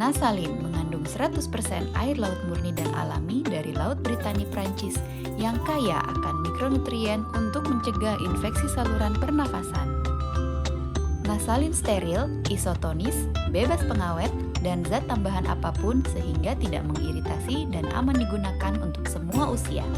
Nasalin mengandung 100% air laut murni dan alami dari Laut Britani Prancis yang kaya akan mikronutrien untuk mencegah infeksi saluran pernafasan. Nasalin steril, isotonis, bebas pengawet, dan zat tambahan apapun sehingga tidak mengiritasi dan aman digunakan untuk semua usia.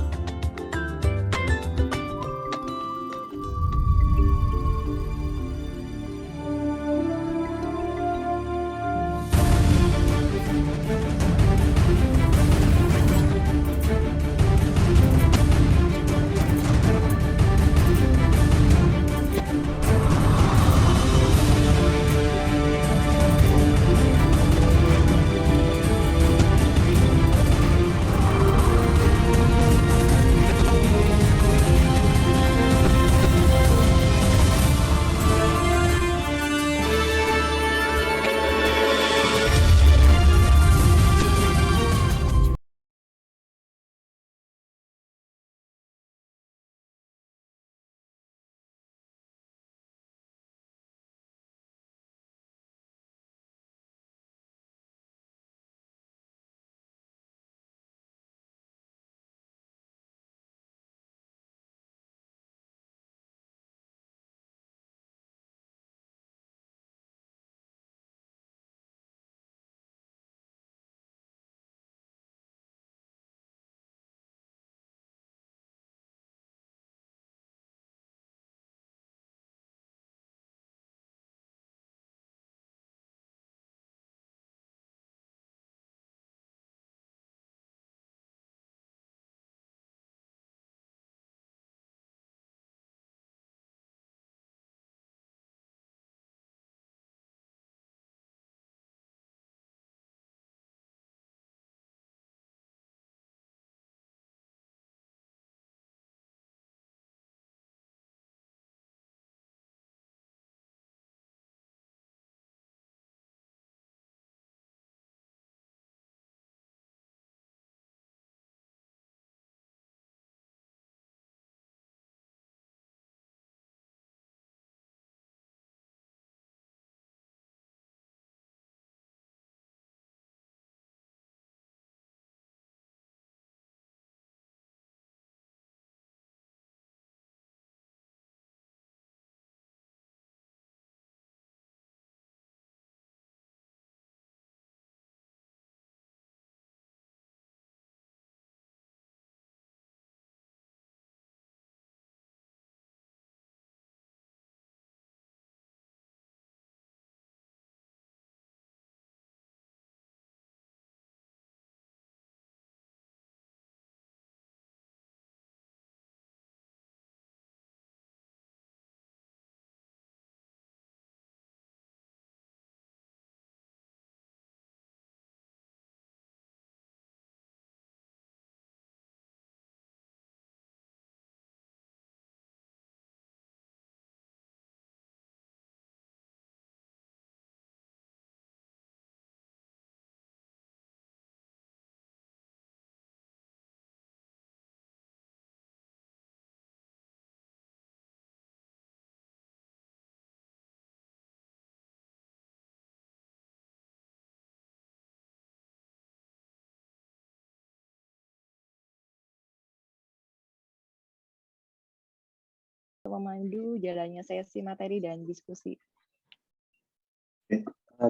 Memandu jalannya sesi materi dan diskusi.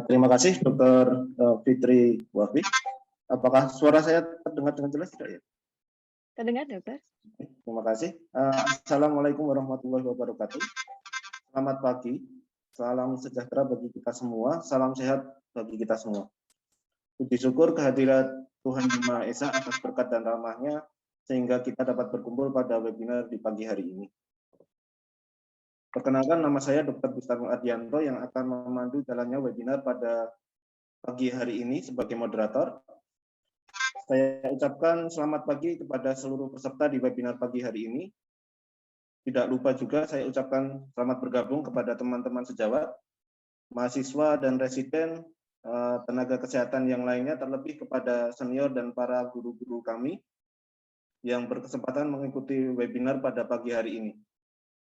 Terima kasih Dr. Fitri Wafi. Apakah suara saya terdengar dengan jelas tidak ya? Terdengar, Dokter? Terima kasih. Assalamualaikum warahmatullahi wabarakatuh. Selamat pagi. Salam sejahtera bagi kita semua. Salam sehat bagi kita semua. Puji syukur kehadirat Tuhan Yang Maha Esa atas berkat dan rahmah-Nya sehingga kita dapat berkumpul pada webinar di pagi hari ini. Perkenalkan, nama saya Dr. Gustavo Adianto yang akan memandu jalannya webinar pada pagi hari ini sebagai moderator. Saya ucapkan selamat pagi kepada seluruh peserta di webinar pagi hari ini. Tidak lupa juga saya ucapkan selamat bergabung kepada teman-teman sejawat, mahasiswa dan residen, tenaga kesehatan yang lainnya, terlebih kepada senior dan para guru-guru kami yang berkesempatan mengikuti webinar pada pagi hari ini.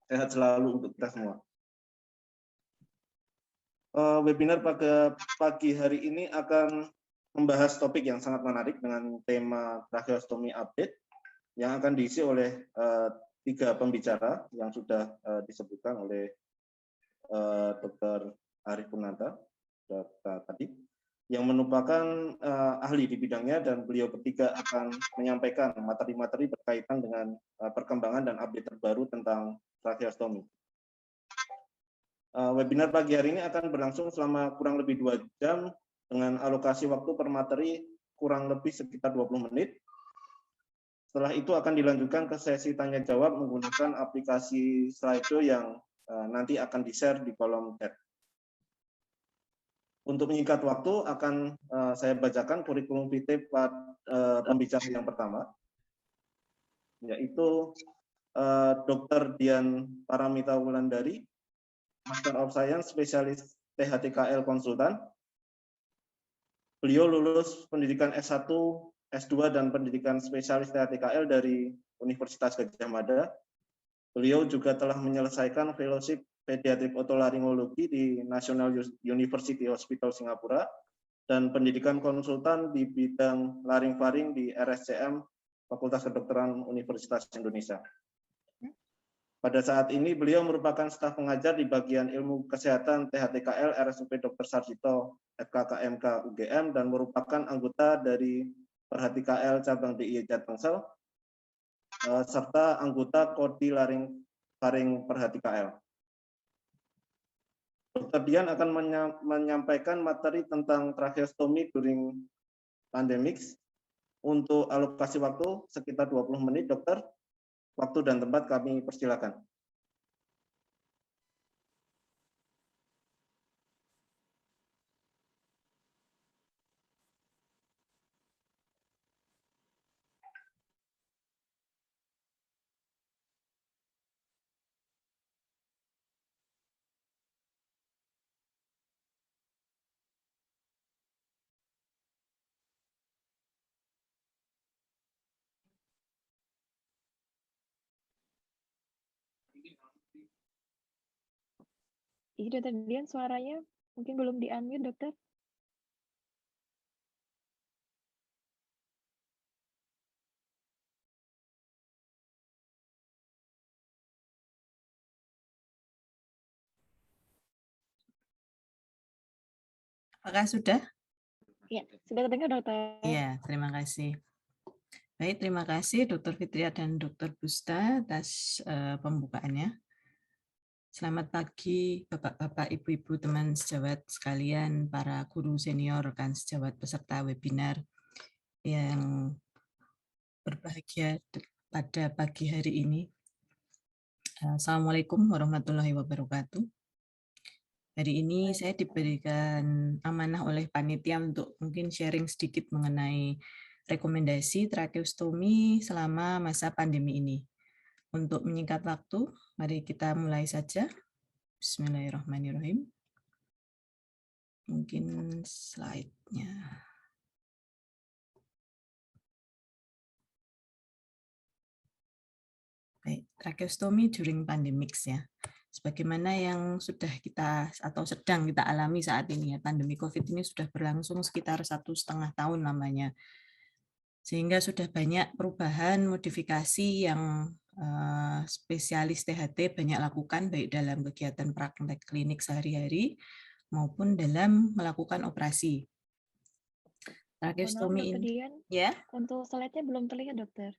Sehat selalu untuk kita semua. Webinar pada pagi hari ini akan membahas topik yang sangat menarik dengan tema tracheostomy update yang akan diisi oleh 3 pembicara yang sudah disebutkan oleh Dr. Arif Purnanta tadi, yang merupakan ahli di bidangnya, dan beliau bertiga akan menyampaikan materi-materi berkaitan dengan perkembangan dan update terbaru tentang tracheostomy. Webinar pagi hari ini akan berlangsung selama kurang lebih 2 jam dengan alokasi waktu per materi kurang lebih sekitar 20 menit. Setelah itu akan dilanjutkan ke sesi tanya jawab menggunakan aplikasi Slido yang nanti akan di-share di kolom chat. Untuk menyingkat waktu akan saya bacakan kurikulum vitae pembicara yang pertama, yaitu Dr. Dian Paramita Wulandari, Master of Science, spesialis THTKL konsultan. Beliau lulus pendidikan S1, S2, dan pendidikan spesialis THTKL dari Universitas Gadjah Mada. Beliau juga telah menyelesaikan fellowship pediatrik otolaryngologi di National University Hospital Singapura dan pendidikan konsultan di bidang laring-faring di RSCM Fakultas Kedokteran Universitas Indonesia. Pada saat ini beliau merupakan staf pengajar di bagian ilmu kesehatan THTKL RSUP Dr. Sarjito FKKMK UGM dan merupakan anggota dari Perhatikal cabang DIY Jatbangsel serta anggota Kodi Laring-Faring Perhatikal. Dr. Dian akan menyampaikan materi tentang tracheostomy during pandemics. Untuk alokasi waktu sekitar 20 menit, dokter. Waktu dan tempat kami persilakan. Iya, Dokter Dian, suaranya mungkin belum di-unmute, Dokter. Apakah sudah? Iya, sudah terdengar, Dokter. Iya, terima kasih. Baik, terima kasih Dr. Fitria dan Dr. Busta atas pembukaannya. Selamat pagi Bapak-Bapak, Ibu-Ibu, teman sejawat sekalian, para guru senior, rekan sejawat peserta webinar yang berbahagia pada pagi hari ini. Assalamualaikum warahmatullahi wabarakatuh. Hari ini saya diberikan amanah oleh panitia untuk mungkin sharing sedikit mengenai rekomendasi tracheostomi selama masa pandemi ini. Untuk menyingkat waktu, mari kita mulai saja. Bismillahirrahmanirrahim. Mungkin slide-nya. Baik, tracheostomy during pandemics ya. Sebagaimana yang sudah kita atau sedang kita alami saat ini ya, pandemi COVID ini sudah berlangsung sekitar 1,5 tahun lamanya. Sehingga sudah banyak perubahan, modifikasi yang spesialis THT banyak lakukan baik dalam kegiatan praktek klinik sehari-hari maupun dalam melakukan operasi. Tracheostomy Dokter ini Dian, ya. untuk slide-nya belum terlihat, Dokter.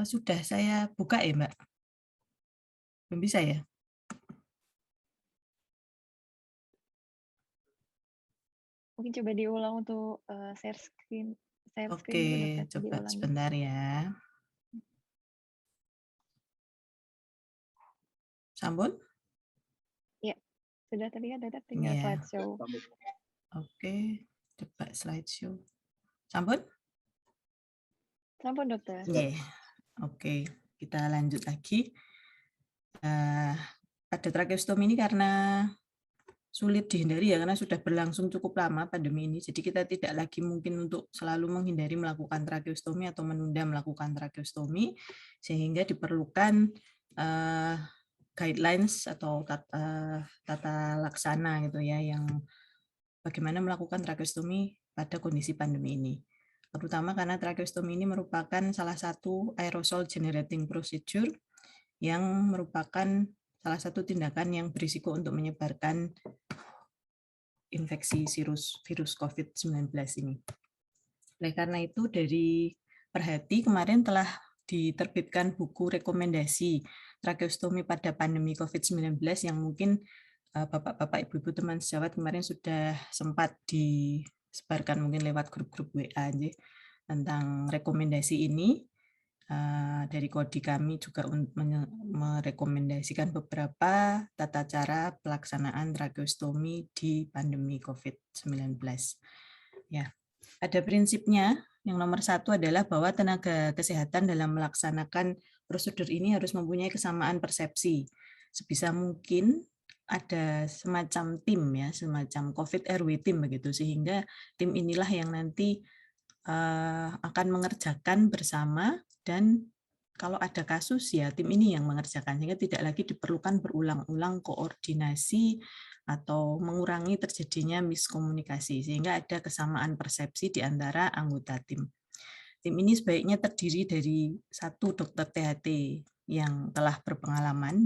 Sudah saya buka ya, Mbak? Belum bisa ya? Mungkin coba diulang untuk share screen. Oke, coba sebentar ya. Sampun? Ya, sudah terlihat, Dokter. Tinggal slideshow. Oke, coba slideshow. Sampun? Sampun, Dokter. Oke, kita lanjut lagi. Pada tracheostomy ini karena sulit dihindari ya, karena sudah berlangsung cukup lama pandemi ini, jadi kita tidak lagi mungkin untuk selalu menghindari melakukan tracheostomy atau menunda melakukan tracheostomy, sehingga diperlukan guidelines atau tata laksana gitu ya, yang bagaimana melakukan tracheostomi pada kondisi pandemi ini. Terutama karena tracheostomi ini merupakan salah satu aerosol generating procedure yang merupakan salah satu tindakan yang berisiko untuk menyebarkan infeksi virus COVID-19 ini. Oleh karena itu, dari Perhati kemarin telah diterbitkan buku rekomendasi tracheostomi pada pandemi COVID-19 yang mungkin Bapak-bapak, Ibu-ibu teman sejawat kemarin sudah sempat disebarkan mungkin lewat grup-grup WA tentang rekomendasi ini. Dari Kodi kami juga merekomendasikan beberapa tata cara pelaksanaan tracheostomi di pandemi COVID-19. Ya, ada prinsipnya. Yang nomor 1 adalah bahwa tenaga kesehatan dalam melaksanakan prosedur ini harus mempunyai kesamaan persepsi. Sebisa mungkin ada semacam tim ya, semacam COVID RW team begitu, sehingga tim inilah yang nanti akan mengerjakan bersama, dan kalau ada kasus ya tim ini yang mengerjakan, sehingga tidak lagi diperlukan berulang-ulang koordinasi atau mengurangi terjadinya miskomunikasi, sehingga ada kesamaan persepsi di antara anggota tim. Tim ini sebaiknya terdiri dari 1 dokter THT yang telah berpengalaman,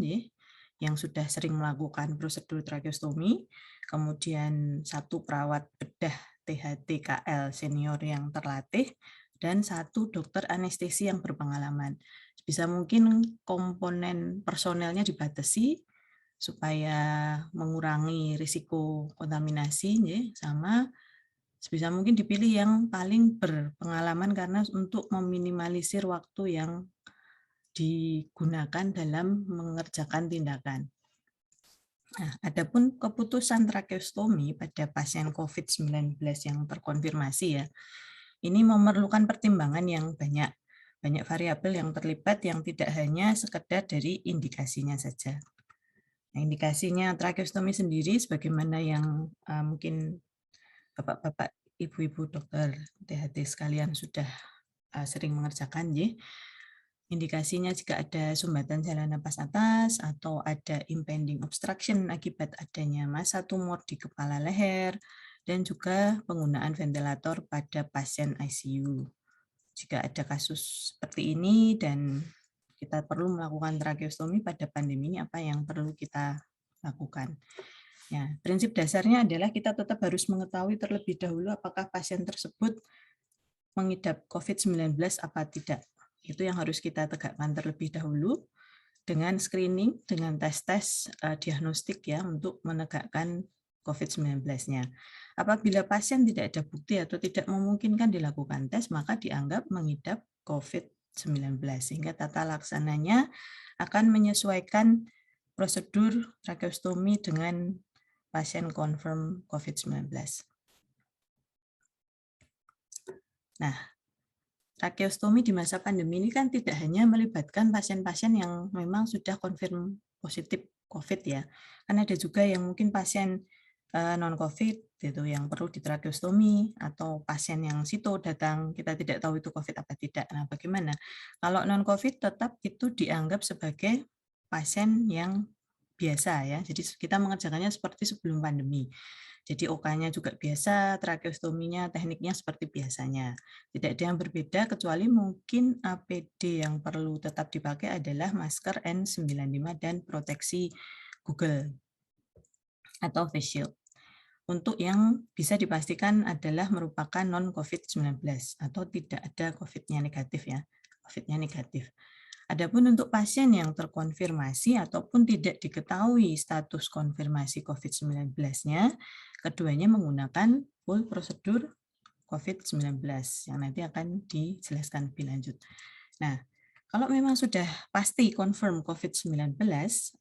yang sudah sering melakukan prosedur tracheostomi, kemudian 1 perawat bedah THT KL senior yang terlatih, dan 1 dokter anestesi yang berpengalaman. Bisa mungkin komponen personelnya dibatasi supaya mengurangi risiko kontaminasi, sama sebisa mungkin dipilih yang paling berpengalaman karena untuk meminimalisir waktu yang digunakan dalam mengerjakan tindakan. Nah, adapun keputusan tracheostomi pada pasien COVID-19 yang terkonfirmasi ya, ini memerlukan pertimbangan yang banyak variabel yang terlibat yang tidak hanya sekedar dari indikasinya saja. Nah, indikasinya tracheostomi sendiri sebagaimana yang mungkin Bapak-bapak, Ibu-ibu dokter THT sekalian sudah sering mengerjakan, indikasinya jika ada sumbatan saluran napas atas atau ada impending obstruction akibat adanya massa tumor di kepala leher, dan juga penggunaan ventilator pada pasien ICU. Jika ada kasus seperti ini dan kita perlu melakukan tracheostomi pada pandemi ini, apa yang perlu kita lakukan? Ya, prinsip dasarnya adalah kita tetap harus mengetahui terlebih dahulu apakah pasien tersebut mengidap COVID-19 apa tidak. Itu yang harus kita tegakkan terlebih dahulu dengan screening, dengan tes-tes diagnostik ya untuk menegakkan COVID-19-nya. Apabila pasien tidak ada bukti atau tidak memungkinkan dilakukan tes, maka dianggap mengidap COVID-19, sehingga tata laksananya akan menyesuaikan prosedur tracheostomi dengan pasien confirm COVID-19. Nah, tracheostomi di masa pandemi ini kan tidak hanya melibatkan pasien-pasien yang memang sudah confirm positif COVID ya, kan ada juga yang mungkin pasien non-COVID gitu yang perlu ditracheostomi, atau pasien yang sito datang kita tidak tahu itu COVID apa tidak. Nah, bagaimana? Kalau non-COVID tetap itu dianggap sebagai pasien yang biasa ya. Jadi kita mengerjakannya seperti sebelum pandemi. Jadi OK-nya juga biasa, tracheostominya tekniknya seperti biasanya. Tidak ada yang berbeda kecuali mungkin APD yang perlu tetap dipakai adalah masker N95 dan proteksi Google atau face shield. Untuk yang bisa dipastikan adalah merupakan non-COVID-19 atau tidak ada COVID-nya negatif ya. COVID-nya negatif. Adapun untuk pasien yang terkonfirmasi ataupun tidak diketahui status konfirmasi COVID-19-nya, keduanya menggunakan full prosedur COVID-19 yang nanti akan dijelaskan lebih lanjut. Nah, kalau memang sudah pasti confirm COVID-19,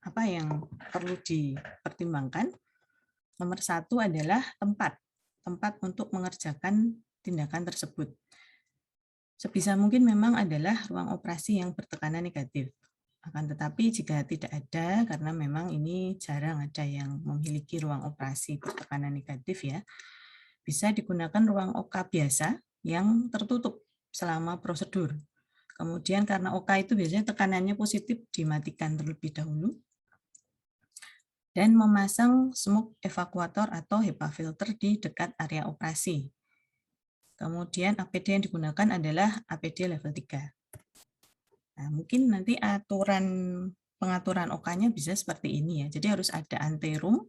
apa yang perlu dipertimbangkan? Nomor 1 adalah tempat untuk mengerjakan tindakan tersebut. Sebisa mungkin memang adalah ruang operasi yang bertekanan negatif. Akan tetapi jika tidak ada, karena memang ini jarang ada yang memiliki ruang operasi bertekanan negatif ya, bisa digunakan ruang OK biasa yang tertutup selama prosedur. Kemudian karena OK itu biasanya tekanannya positif, dimatikan terlebih dahulu. dan memasang smoke evacuator atau HEPA filter di dekat area operasi. Kemudian APD yang digunakan adalah APD level 3. Nah, mungkin nanti pengaturan OK-nya bisa seperti ini ya. Jadi harus ada anteroom,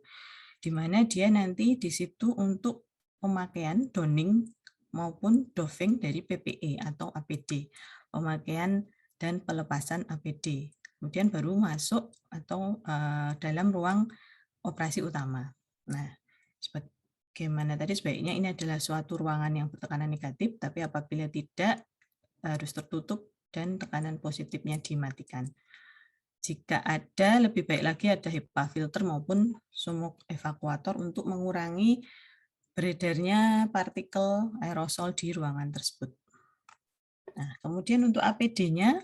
di mana dia nanti di situ untuk pemakaian donning maupun doffing dari PPE atau APD, pemakaian dan pelepasan APD. Kemudian baru masuk atau dalam ruang operasi utama. Nah, bagaimana tadi sebaiknya ini adalah suatu ruangan yang bertekanan negatif, tapi apabila tidak harus tertutup dan tekanan positifnya dimatikan. Jika ada, lebih baik lagi ada HEPA filter maupun smoke evacuator untuk mengurangi beredarnya partikel aerosol di ruangan tersebut. Nah, kemudian untuk APD-nya,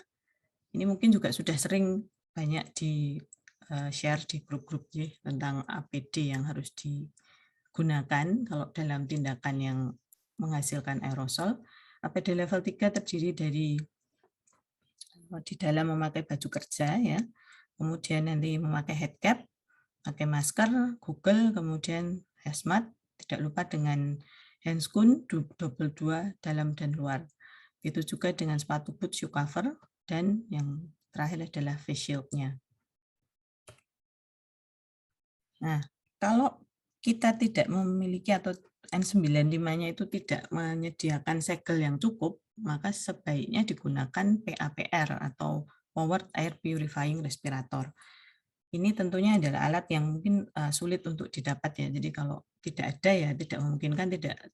ini mungkin juga sudah sering banyak di-share di grup-grup ya, tentang APD yang harus digunakan kalau dalam tindakan yang menghasilkan aerosol. APD level 3 terdiri dari di dalam memakai baju kerja ya, kemudian nanti memakai head cap, pakai masker, Google, kemudian hazmat, tidak lupa dengan handscoon double 2 dalam dan luar. Itu juga dengan sepatu boot shoe cover dan yang terakhir adalah face shield-nya. Nah, kalau kita tidak memiliki atau N95-nya itu tidak menyediakan segel yang cukup, maka sebaiknya digunakan PAPR atau Powered Air Purifying Respirator. Ini tentunya adalah alat yang mungkin sulit untuk didapat ya. Jadi kalau tidak ada ya tidak memungkinkan,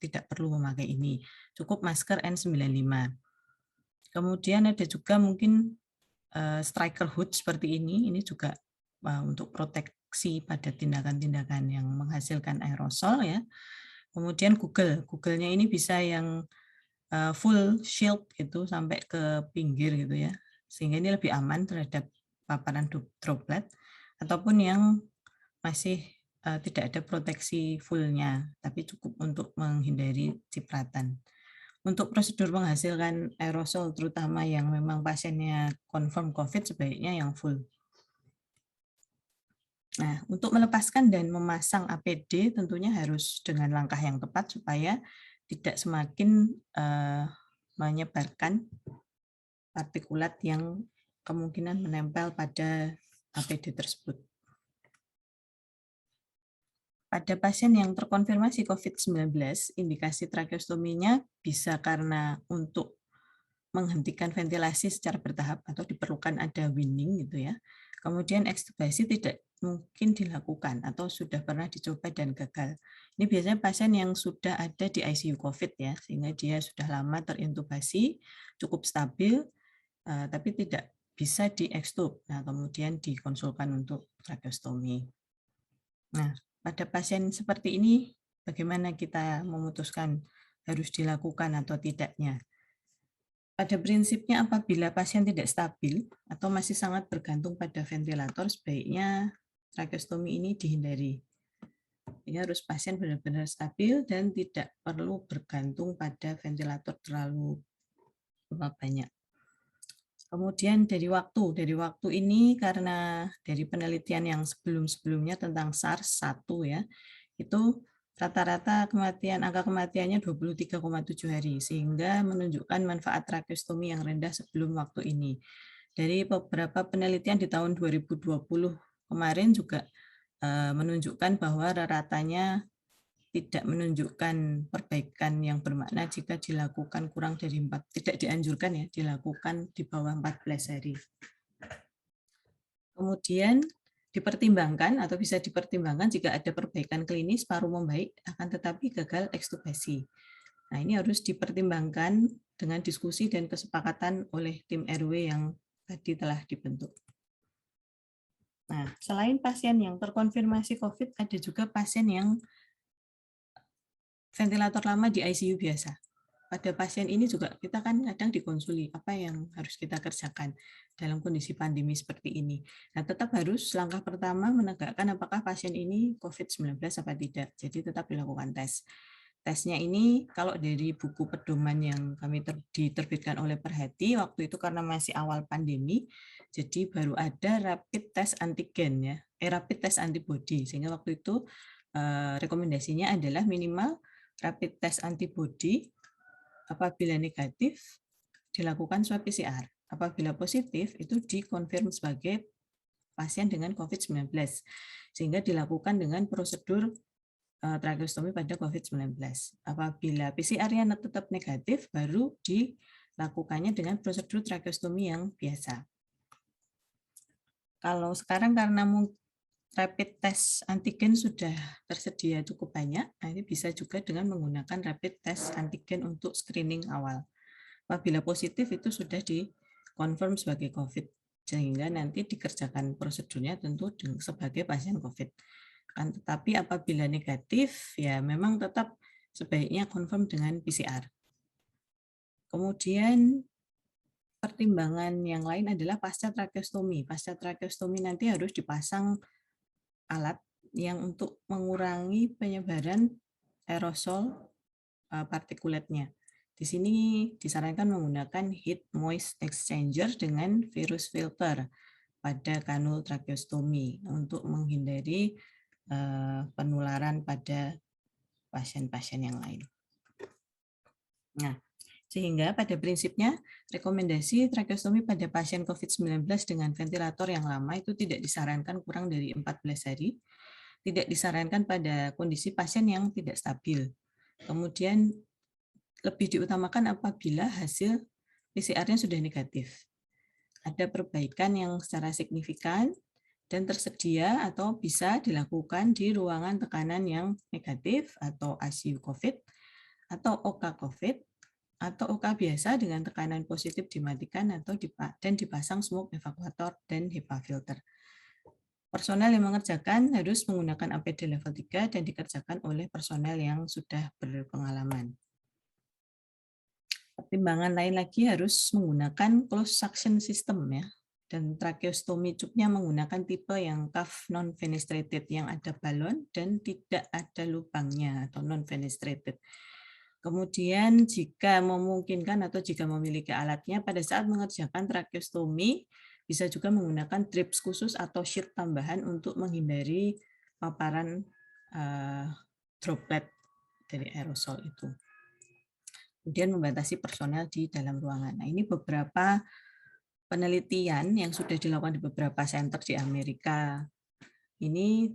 tidak perlu memakai ini. Cukup masker N95. Kemudian ada juga mungkin striker hood seperti ini juga untuk proteksi pada tindakan-tindakan yang menghasilkan aerosol ya. Kemudian Google-nya ini bisa yang full shield gitu sampai ke pinggir gitu ya. Sehingga ini lebih aman terhadap paparan droplet, ataupun yang masih tidak ada proteksi fullnya, tapi cukup untuk menghindari cipratan. Untuk prosedur menghasilkan aerosol, terutama yang memang pasiennya confirm COVID, sebaiknya yang full. Nah, untuk melepaskan dan memasang APD tentunya harus dengan langkah yang tepat supaya tidak semakin menyebarkan partikulat yang kemungkinan menempel pada APD tersebut. Pada pasien yang terkonfirmasi COVID-19, indikasi trakeostominya bisa karena untuk menghentikan ventilasi secara bertahap atau diperlukan ada weaning gitu ya. Kemudian ekstubasi tidak mungkin dilakukan atau sudah pernah dicoba dan gagal. Ini biasanya pasien yang sudah ada di ICU COVID ya, sehingga dia sudah lama terintubasi, cukup stabil, tapi tidak bisa diekstub. Nah, kemudian dikonsulkan untuk trakeostomi. Nah, pada pasien seperti ini, bagaimana kita memutuskan harus dilakukan atau tidaknya? Pada prinsipnya apabila pasien tidak stabil atau masih sangat bergantung pada ventilator, sebaiknya trakeostomi ini dihindari. Ini harus pasien benar-benar stabil dan tidak perlu bergantung pada ventilator terlalu banyak. Kemudian dari waktu ini karena dari penelitian yang sebelum-sebelumnya tentang SARS-1 ya, itu rata-rata angka kematiannya 23,7 hari, sehingga menunjukkan manfaat trakeostomi yang rendah sebelum waktu ini. Dari beberapa penelitian di tahun 2020 kemarin juga menunjukkan bahwa rata-ratanya tidak menunjukkan perbaikan yang bermakna jika dilakukan kurang dari tidak dianjurkan ya, dilakukan di bawah 14 hari. Kemudian dipertimbangkan atau bisa dipertimbangkan jika ada perbaikan klinis paru membaik akan tetapi gagal ekstubasi. Nah, ini harus dipertimbangkan dengan diskusi dan kesepakatan oleh tim RW yang tadi telah dibentuk. Nah, selain pasien yang terkonfirmasi COVID, ada juga pasien yang ventilator lama di ICU biasa. Pada pasien ini juga kita kan kadang dikonsuli apa yang harus kita kerjakan dalam kondisi pandemi seperti ini. Nah, tetap harus langkah pertama menegakkan apakah pasien ini COVID-19 apa tidak. Jadi tetap dilakukan tes. Tesnya ini kalau dari buku pedoman yang kami diterbitkan oleh Perhati, waktu itu karena masih awal pandemi, Jadi baru ada rapid test antigen ya, rapid test antibody. Sehingga waktu itu rekomendasinya adalah minimal rapid test antibody apabila negatif dilakukan swab PCR. Apabila positif itu dikonfirm sebagai pasien dengan COVID-19. Sehingga dilakukan dengan prosedur tracheostomi pada COVID-19. Apabila PCR-nya tetap negatif baru dilakukannya dengan prosedur tracheostomi yang biasa. Kalau sekarang karena rapid test antigen sudah tersedia cukup banyak, nah ini bisa juga dengan menggunakan rapid test antigen untuk screening awal. Apabila positif itu sudah dikonfirm sebagai COVID, sehingga nanti dikerjakan prosedurnya tentu sebagai pasien COVID. Tetapi apabila negatif, ya memang tetap sebaiknya confirm dengan PCR. Kemudian pertimbangan yang lain adalah pasca tracheostomi. Pasca tracheostomi nanti harus dipasang alat yang untuk mengurangi penyebaran aerosol partikulatnya. Di sini disarankan menggunakan heat moist exchanger dengan virus filter pada kanul tracheostomi untuk menghindari penularan pada pasien-pasien yang lain. Nah, sehingga pada prinsipnya rekomendasi tracheostomi pada pasien COVID-19 dengan ventilator yang lama itu tidak disarankan kurang dari 14 hari, tidak disarankan pada kondisi pasien yang tidak stabil. Kemudian lebih diutamakan apabila hasil PCR-nya sudah negatif. Ada perbaikan yang secara signifikan dan tersedia atau bisa dilakukan di ruangan tekanan yang negatif atau ICU COVID atau OK COVID atau OK biasa dengan tekanan positif dimatikan atau dan dipasang smoke evacuator dan HEPA filter. Personel yang mengerjakan harus menggunakan APD level 3 dan dikerjakan oleh personel yang sudah berpengalaman. Pertimbangan lain lagi harus menggunakan closed suction system ya. Dan tracheostomy tube-nya menggunakan tipe yang cuff non-fenestrated yang ada balon dan tidak ada lubangnya atau non-fenestrated. Kemudian jika memungkinkan atau jika memiliki alatnya pada saat mengerjakan tracheostomy bisa juga menggunakan drips khusus atau sheet tambahan untuk menghindari paparan droplet dari aerosol itu. Kemudian membatasi personel di dalam ruangan. Nah, ini beberapa penelitian yang sudah dilakukan di beberapa center di Amerika. Ini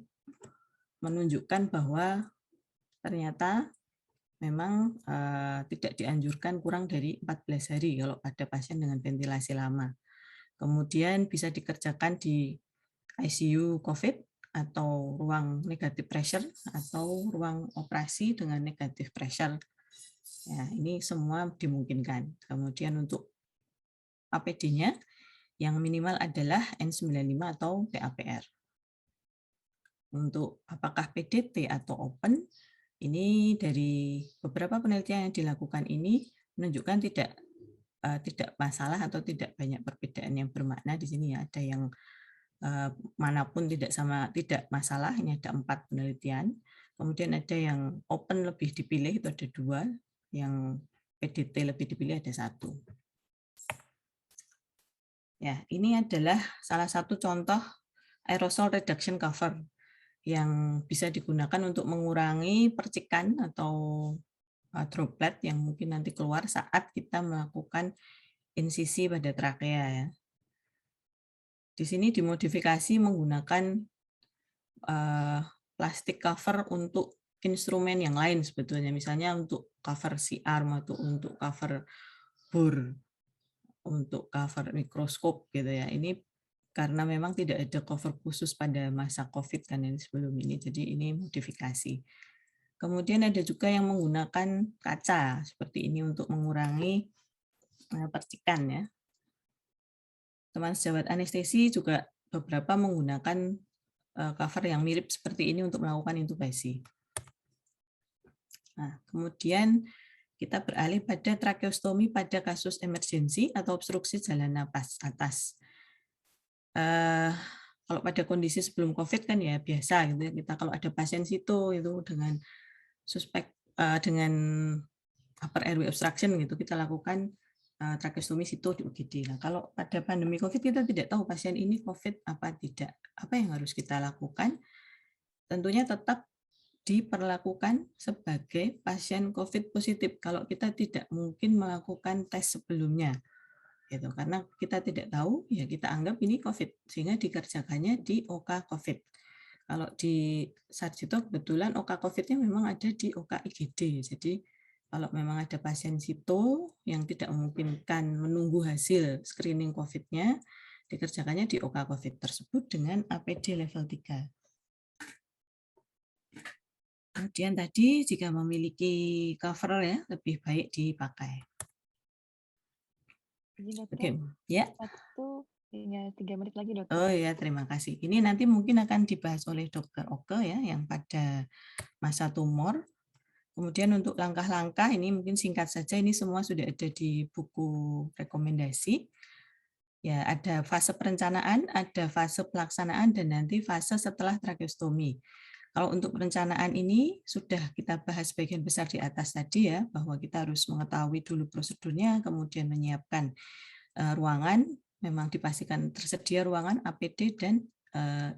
menunjukkan bahwa ternyata memang tidak dianjurkan kurang dari 14 hari kalau pada pasien dengan ventilasi lama. Kemudian bisa dikerjakan di ICU COVID atau ruang negatif pressure atau ruang operasi dengan negatif pressure. Ya, ini semua dimungkinkan. Kemudian untuk APD-nya yang minimal adalah N95 atau PAPR. Untuk apakah PDT atau open, ini dari beberapa penelitian yang dilakukan ini menunjukkan tidak masalah atau tidak banyak perbedaan yang bermakna di sini ya. Ada yang manapun tidak masalah, ini ada 4 penelitian. Kemudian ada yang open lebih dipilih, itu ada 2. Yang PDT lebih dipilih ada 1. Ya, ini adalah salah satu contoh aerosol reduction cover yang bisa digunakan untuk mengurangi percikan atau droplet yang mungkin nanti keluar saat kita melakukan insisi pada trakea ya. Di sini dimodifikasi menggunakan plastik cover untuk instrumen yang lain sebetulnya, misalnya untuk cover C-arm atau untuk cover bor, untuk cover mikroskop gitu ya. Ini karena memang tidak ada cover khusus pada masa COVID kan ini sebelum ini, jadi ini modifikasi. Kemudian ada juga yang menggunakan kaca seperti ini untuk mengurangi percikan ya. Teman sejawat anestesi juga beberapa menggunakan cover yang mirip seperti ini untuk melakukan intubasi. Nah, kemudian kita beralih pada tracheostomi pada kasus emergensi atau obstruksi jalan napas atas. Kalau pada kondisi sebelum COVID kan ya biasa gitu ya, kita kalau ada pasien situ itu dengan suspek dengan upper airway obstruction gitu kita lakukan tracheostomi sito di UGD. Nah, kalau pada pandemi COVID kita tidak tahu pasien ini COVID apa tidak. Apa yang harus kita lakukan? Tentunya tetap diperlakukan sebagai pasien COVID positif kalau kita tidak mungkin melakukan tes sebelumnya. Gitu. Karena kita tidak tahu, ya kita anggap ini COVID, sehingga dikerjakannya di OK COVID. Kalau di Sarjito kebetulan OK COVID-nya memang ada di OK IGD, jadi kalau memang ada pasien sito yang tidak memungkinkan menunggu hasil screening COVID-nya, dikerjakannya di OK COVID tersebut dengan APD level 3. Kemudian tadi jika memiliki cover ya lebih baik dipakai. Izin dokter, Oke, ya. satu tinggal 3 menit lagi dokter. Oh ya, terima kasih. Ini nanti mungkin akan dibahas oleh Dr. Oke ya, yang pada masa tumor. Kemudian untuk langkah-langkah ini mungkin singkat saja, ini semua sudah ada di buku rekomendasi. Ya, ada fase perencanaan, ada fase pelaksanaan, dan nanti fase setelah tracheostomi. Kalau untuk perencanaan ini sudah kita bahas bagian besar di atas tadi ya, bahwa kita harus mengetahui dulu prosedurnya, kemudian menyiapkan ruangan, memang dipastikan tersedia ruangan, APD, dan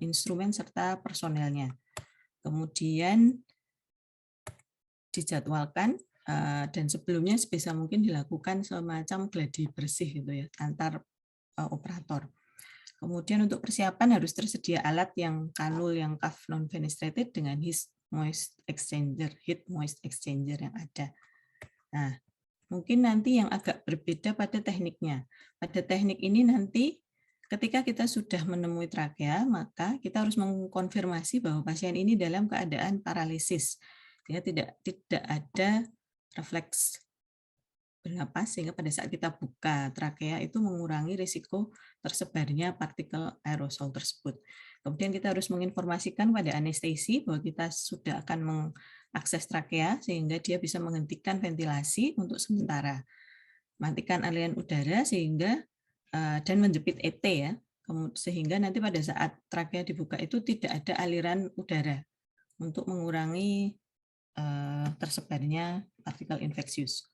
instrumen serta personelnya. Kemudian dijadwalkan dan sebelumnya sebisa mungkin dilakukan semacam gladi bersih gitu ya antar operator. Kemudian untuk persiapan harus tersedia alat yang kanul yang cuff non fenestrated dengan heat moist exchanger yang ada. Nah, mungkin nanti yang agak berbeda pada tekniknya. Pada teknik ini nanti ketika kita sudah menemui trakea, maka kita harus mengkonfirmasi bahwa pasien ini dalam keadaan paralisis. Dia tidak ada refleks bernapas, sehingga pada saat kita buka trakea itu mengurangi risiko tersebarnya partikel aerosol tersebut. Kemudian kita harus menginformasikan pada anestesi bahwa kita sudah akan mengakses trakea sehingga dia bisa menghentikan ventilasi untuk sementara. Matikan aliran udara sehingga dan menjepit ET ya. Sehingga nanti pada saat trakea dibuka itu tidak ada aliran udara untuk mengurangi tersebarnya partikel infeksius.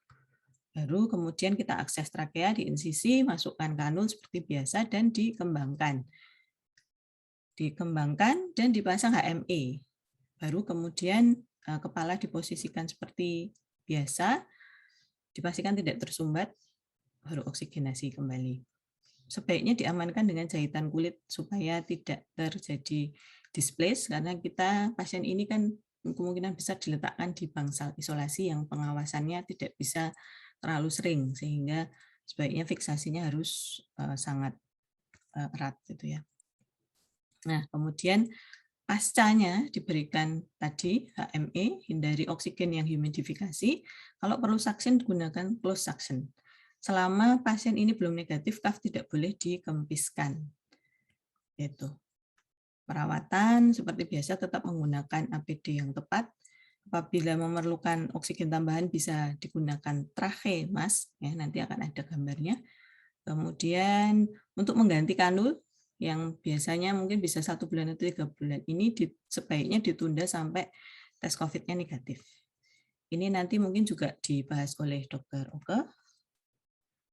Baru kemudian kita akses trakea di insisi, masukkan kanul seperti biasa dan dikembangkan. Dikembangkan dan dipasang HME. Baru kemudian kepala diposisikan seperti biasa, dipastikan tidak tersumbat, baru oksigenasi kembali. Sebaiknya diamankan dengan jahitan kulit supaya tidak terjadi displace, karena kita pasien ini kan kemungkinan besar diletakkan di bangsal isolasi yang pengawasannya tidak bisa terlalu sering, sehingga sebaiknya fiksasinya harus sangat erat gitu ya. Nah, kemudian pascanya diberikan tadi HME, hindari oksigen yang humidifikasi. Kalau perlu suction gunakan closed suction. Selama pasien ini belum negatif, cuff tidak boleh dikempiskan. Itu. Perawatan seperti biasa tetap menggunakan APD yang tepat. Apabila memerlukan oksigen tambahan bisa digunakan trache mask, ya nanti akan ada gambarnya. Kemudian untuk mengganti kanul yang biasanya mungkin bisa 1 bulan atau 3 bulan, ini sebaiknya ditunda sampai tes COVID-nya negatif. Ini nanti mungkin juga dibahas oleh Dr. Oke.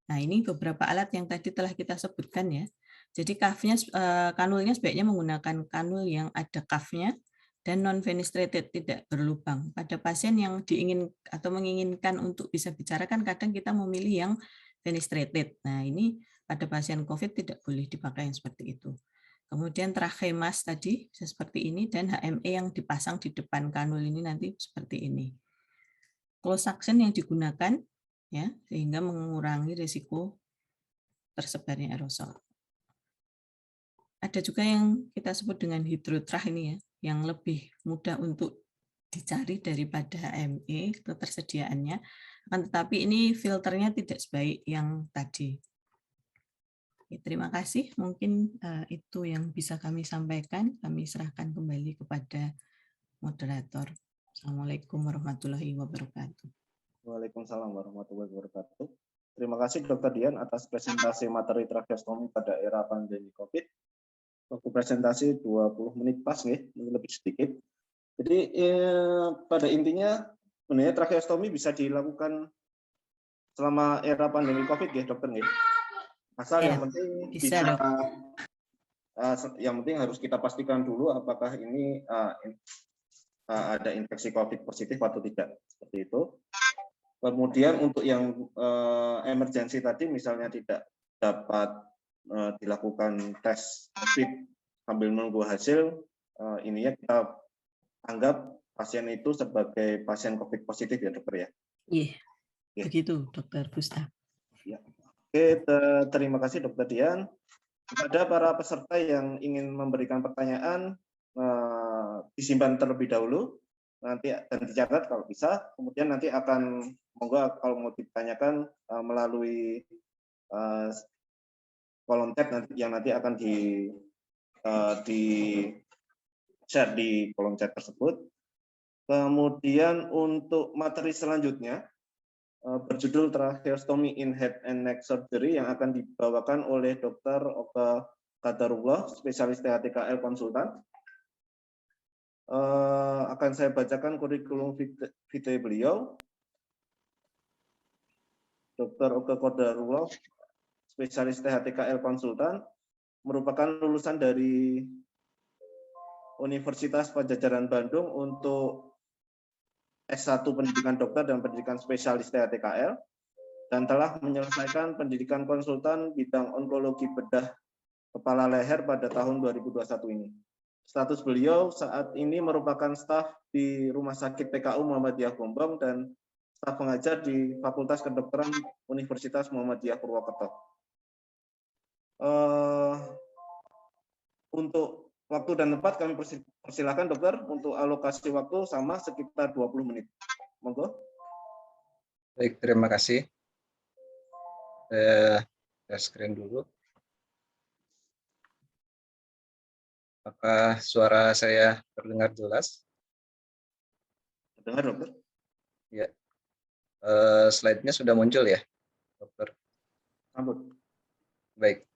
Nah, ini beberapa alat yang tadi telah kita sebutkan ya. Jadi kanulnya sebaiknya menggunakan kanul yang ada cuff-nya dan non-fenestrated, tidak berlubang. Pada pasien yang menginginkan untuk bisa bicara kan kadang kita memilih yang fenestrated. Nah, ini pada pasien COVID tidak boleh dipakai yang seperti itu. Kemudian trache mask tadi bisa seperti ini, dan HME yang dipasang di depan kanul ini nanti seperti ini. Closed suction yang digunakan ya sehingga mengurangi risiko tersebarnya aerosol. Ada juga yang kita sebut dengan hidrotrach ini ya, yang lebih mudah untuk dicari daripada HME ketersediaannya, akan tetapi ini filternya tidak sebaik yang tadi. Oke, terima kasih, mungkin itu yang bisa kami sampaikan. Kami serahkan kembali kepada moderator. Assalamualaikum warahmatullahi wabarakatuh. Waalaikumsalam warahmatullahi wabarakatuh. Terima kasih Dr. Dian atas presentasi materi tracheostomi pada era pandemi COVID. Waktu presentasi 20 menit pas nih, lebih sedikit. Jadi pada intinya sebenarnya tracheostomi bisa dilakukan selama era pandemi COVID ya dokter nih. Asal Ya, yang penting bisa, bisa Dok. yang penting harus kita pastikan dulu apakah ini ada infeksi COVID positif atau tidak, seperti itu. Kemudian untuk yang emergensi tadi misalnya tidak dapat dilakukan tes COVID sambil menunggu hasil, ininya kita anggap pasien itu sebagai pasien COVID positif ya dokter ya. Iya, Ya. begitu Dokter Busta. Ya. Oke, terima kasih Dokter Dian. Kepada para peserta yang ingin memberikan pertanyaan, disimpan terlebih dahulu, nanti dan dicatat kalau bisa. Kemudian nanti akan monggo kalau mau ditanyakan melalui kolom chat yang nanti akan di share di kolom chat tersebut. Kemudian untuk materi selanjutnya berjudul Tracheostomy in Head and Neck Surgery yang akan dibawakan oleh Dr. Oka Qadarullah, spesialis THTKL konsultan. Akan saya bacakan kurikulum vitae beliau. Dr. Oka Qadarullah, spesialis THTKL konsultan, merupakan lulusan dari Universitas Padjadjaran Bandung untuk S1 pendidikan dokter dan pendidikan spesialis THTKL, dan telah menyelesaikan pendidikan konsultan bidang onkologi bedah kepala leher pada tahun 2021 ini. Status beliau saat ini merupakan staf di Rumah Sakit PKU Muhammadiyah Gombong dan staf pengajar di Fakultas Kedokteran Universitas Muhammadiyah Purwokerto. Untuk waktu dan tempat kami persilakan dokter untuk alokasi waktu sama sekitar 20 menit. Monggo. Baik, terima kasih. Saya screen dulu. Apakah suara saya terdengar jelas? Dengar dokter? Ya. Slide-nya sudah muncul ya, dokter? Sambut. Baik.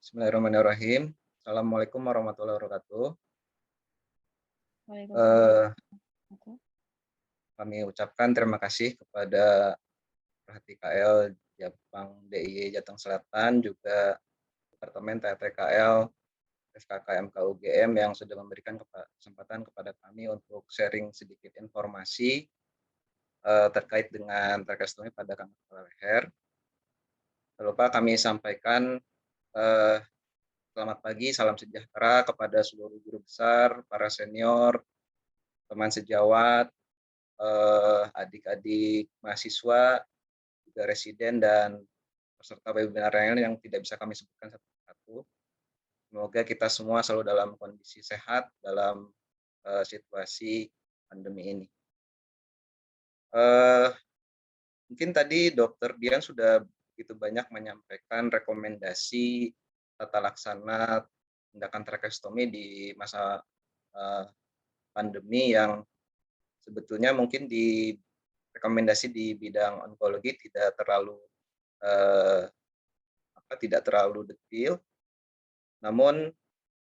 Bismillahirrahmanirrahim. Assalamualaikum warahmatullahi wabarakatuh. Kami ucapkan terima kasih kepada THTKL Jepang DIY Jateng Selatan, juga Departemen THTKL FKK MKUGM yang sudah memberikan kesempatan kepada kami untuk sharing sedikit informasi terkait dengan tracheostomy pada kanker kepala leher. Tak lupa kami sampaikan selamat pagi, salam sejahtera kepada seluruh guru besar, para senior, teman sejawat, adik-adik mahasiswa, juga residen dan peserta webinar yang tidak bisa kami sebutkan satu-satu. Semoga kita semua selalu dalam kondisi sehat dalam situasi pandemi ini. Mungkin tadi Dr. Dian sudah begitu banyak menyampaikan rekomendasi tata laksana tindakan tracheostomy di masa pandemi yang sebetulnya mungkin di rekomendasi di bidang onkologi tidak terlalu detail, namun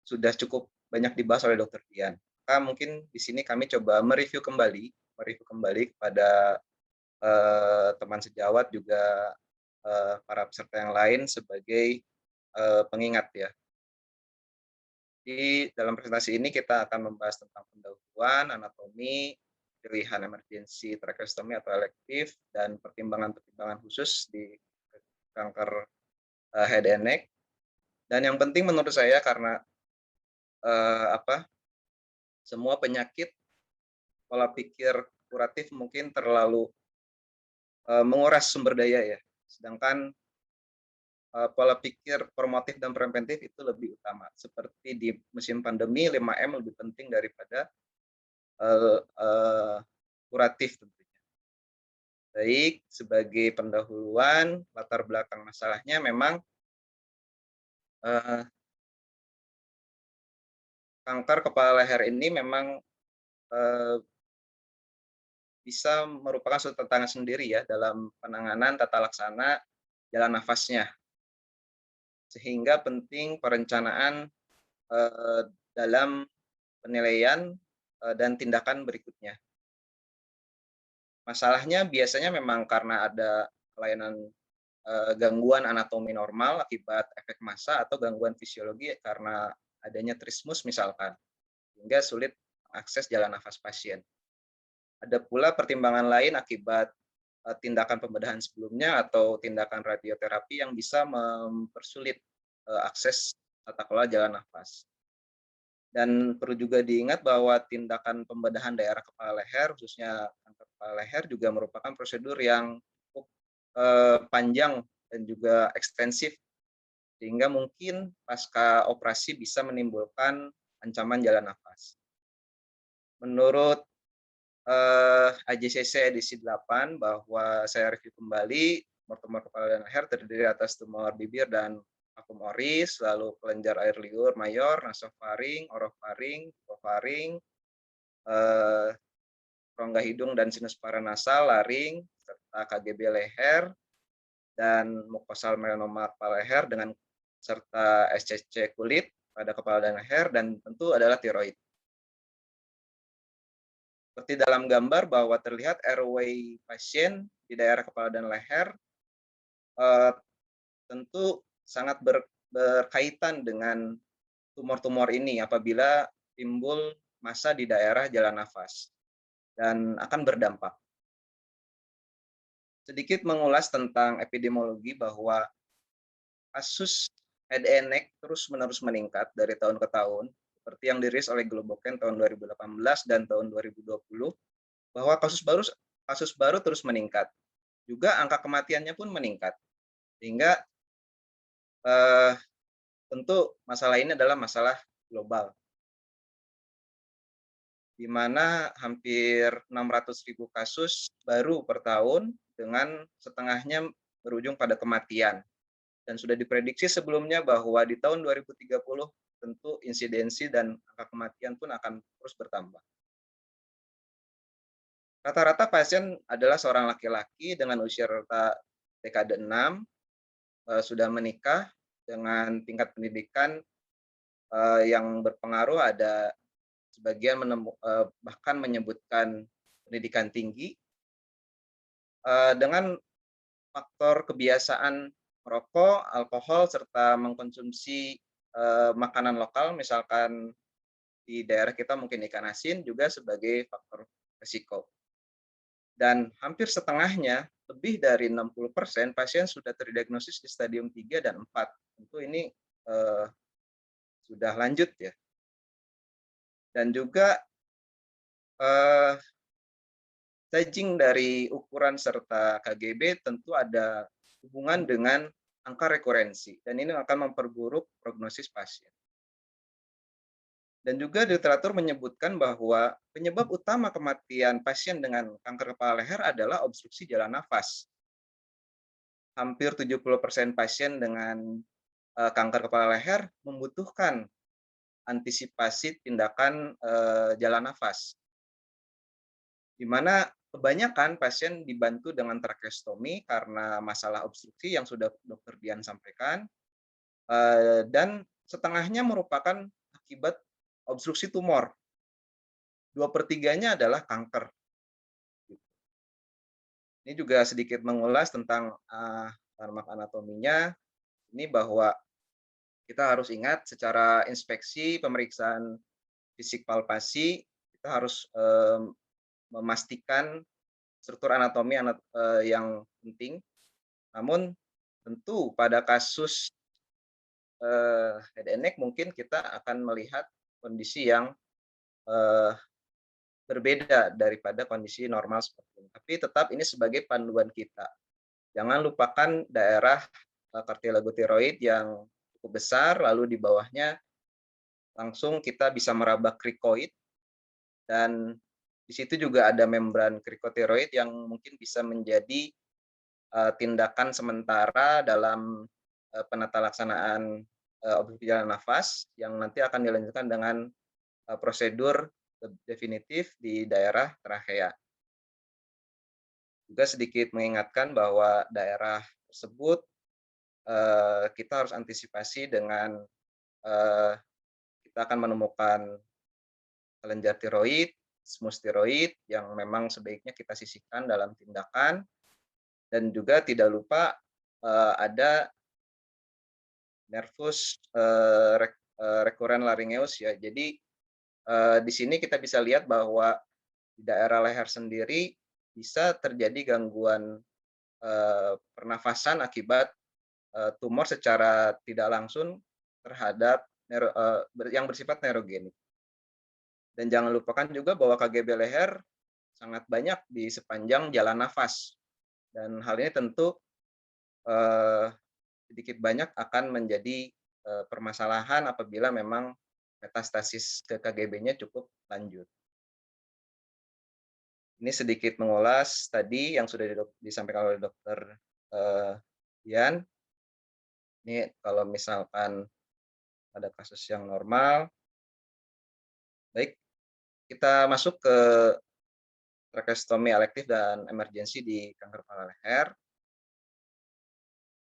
sudah cukup banyak dibahas oleh Dr. Dian. Maka mungkin di sini kami coba mereview kembali kepada teman sejawat juga para peserta yang lain sebagai pengingat ya. Di dalam presentasi ini kita akan membahas tentang pendahuluan, anatomi, pilihan emergensi tracheostomy atau elektif, dan pertimbangan-pertimbangan khusus di kanker head and neck. Dan yang penting menurut saya karena semua penyakit pola pikir kuratif mungkin terlalu menguras sumber daya ya, sedangkan pola pikir promotif dan preventif itu lebih utama. Seperti di musim pandemi 5M lebih penting daripada kuratif tentunya. Baik, sebagai pendahuluan latar belakang masalahnya memang kanker kepala leher ini memang bisa merupakan suatu tantangan sendiri ya dalam penanganan tata laksana jalan nafasnya. Sehingga penting perencanaan dalam penilaian dan tindakan berikutnya. Masalahnya biasanya memang karena ada kelainan gangguan anatomi normal akibat efek massa atau gangguan fisiologi karena adanya trismus misalkan, hingga sulit mengakses jalan nafas pasien. Ada pula pertimbangan lain akibat tindakan pembedahan sebelumnya atau tindakan radioterapi yang bisa mempersulit akses tata kelola jalan nafas. Dan perlu juga diingat bahwa tindakan pembedahan daerah kepala leher, khususnya kanker kepala leher, juga merupakan prosedur yang cukup panjang dan juga ekstensif, sehingga mungkin pasca operasi bisa menimbulkan ancaman jalan nafas. Menurut AJCC edisi 8, bahwa saya review kembali, tumor kepala dan leher terdiri atas tumor bibir dan vakum oris, lalu kelenjar air liur mayor, nasofaring, orofaring, hipofaring, rongga hidung dan sinus paranasal, laring, serta KGB leher, dan mukosal melanoma kepala leher dengan serta SCC kulit pada kepala dan leher, dan tentu adalah tiroid. Seperti dalam gambar bahwa terlihat airway pasien di daerah kepala dan leher tentu sangat berkaitan dengan tumor-tumor ini apabila timbul massa di daerah jalan nafas dan akan berdampak. Sedikit mengulas tentang epidemiologi bahwa kasus head and neck terus-menerus meningkat dari tahun ke tahun, seperti yang dirilis oleh Globoken tahun 2018 dan tahun 2020, bahwa kasus baru terus meningkat. Juga angka kematiannya pun meningkat. Sehingga tentu masalah ini adalah masalah global, di mana hampir 600.000 kasus baru per tahun dengan setengahnya berujung pada kematian. Dan sudah diprediksi sebelumnya bahwa di tahun 2030 tentu insidensi dan angka kematian pun akan terus bertambah. Rata-rata pasien adalah seorang laki-laki dengan usia rata dekade 6, sudah menikah dengan tingkat pendidikan yang berpengaruh, ada sebagian bahkan menyebutkan pendidikan tinggi, dengan faktor kebiasaan merokok, alkohol, serta mengkonsumsi makanan lokal, misalkan di daerah kita mungkin ikan asin, juga sebagai faktor risiko. Dan hampir setengahnya, lebih dari 60% pasien sudah terdiagnosis di stadium 3 dan 4. Tentu ini sudah lanjut ya. Dan juga staging dari ukuran serta KGB tentu ada hubungan dengan angka rekurensi, dan ini akan memperburuk prognosis pasien. Dan juga literatur menyebutkan bahwa penyebab utama kematian pasien dengan kanker kepala leher adalah obstruksi jalan nafas. Hampir 70% pasien dengan kanker kepala leher membutuhkan antisipasi tindakan jalan nafas, di mana kebanyakan pasien dibantu dengan trakeostomi karena masalah obstruksi yang sudah Dr. Dian sampaikan, dan setengahnya merupakan akibat obstruksi tumor. 2/3-nya adalah kanker. Ini juga sedikit mengulas tentang farmakanatominya. Ini bahwa kita harus ingat secara inspeksi pemeriksaan fisik palpasi, kita harus memastikan struktur anatomi yang penting. Namun tentu pada kasus head and neck mungkin kita akan melihat kondisi yang berbeda daripada kondisi normal seperti ini. Tapi tetap ini sebagai panduan kita. Jangan lupakan daerah kartilago tiroid yang cukup besar, lalu di bawahnya langsung kita bisa meraba krikoid, dan di situ juga ada membran krikotiroid yang mungkin bisa menjadi tindakan sementara dalam penata laksanaan obstruksi jalan nafas yang nanti akan dilanjutkan dengan prosedur definitif di daerah trachea. Juga sedikit mengingatkan bahwa daerah tersebut kita harus antisipasi dengan kita akan menemukan kelenjar tiroid, isthmus tiroid yang memang sebaiknya kita sisihkan dalam tindakan, dan juga tidak lupa ada nervus recurrent laryngeus ya. Jadi di sini kita bisa lihat bahwa di daerah leher sendiri bisa terjadi gangguan pernafasan akibat tumor secara tidak langsung terhadap yang bersifat neurogenik. Dan jangan lupakan juga bahwa KGB leher sangat banyak di sepanjang jalan nafas. Dan hal ini tentu sedikit banyak akan menjadi permasalahan apabila memang metastasis ke KGB-nya cukup lanjut. Ini sedikit mengulas tadi yang sudah disampaikan oleh Dr. Dian. Ini kalau misalkan ada kasus yang normal. Baik, kita masuk ke tracheostomi elektif dan emergensi di kanker kepala leher.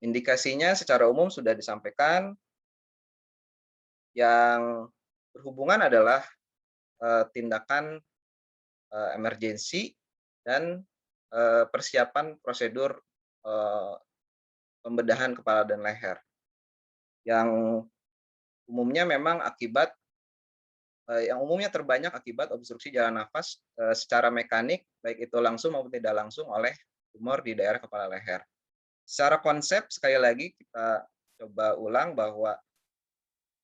Indikasinya secara umum sudah disampaikan. Yang berhubungan adalah tindakan emergensi dan persiapan prosedur pembedahan kepala dan leher. Yang umumnya memang yang umumnya terbanyak akibat obstruksi jalan nafas secara mekanik, baik itu langsung maupun tidak langsung oleh tumor di daerah kepala leher. Secara konsep, sekali lagi kita coba ulang bahwa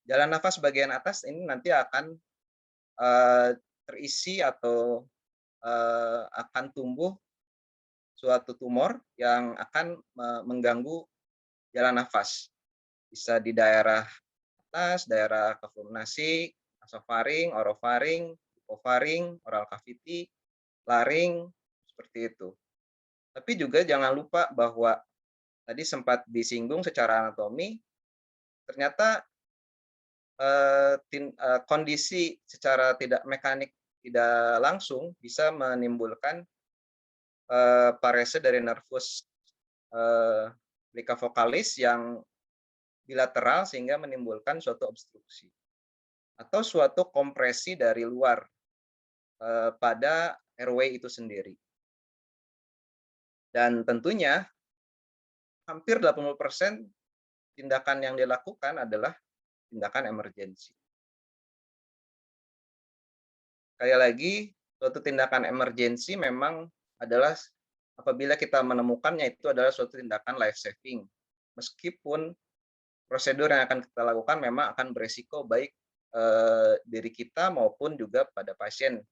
jalan nafas bagian atas ini nanti akan terisi atau akan tumbuh suatu tumor yang akan mengganggu jalan nafas. Bisa di daerah atas, daerah kafum nasi, nasofaring, orofaring, hipofaring, oral cavity, laring, seperti itu. Tapi juga jangan lupa bahwa tadi sempat disinggung secara anatomi, ternyata kondisi secara tidak mekanik tidak langsung bisa menimbulkan parese dari nervus plica vocalis yang bilateral sehingga menimbulkan suatu obstruksi atau suatu kompresi dari luar pada airway itu sendiri. Dan tentunya hampir 80% tindakan yang dilakukan adalah tindakan emergensi. Sekali lagi, suatu tindakan emergensi memang adalah apabila kita menemukannya itu adalah suatu tindakan life saving. Meskipun prosedur yang akan kita lakukan memang akan beresiko baik diri kita maupun juga pada pasien.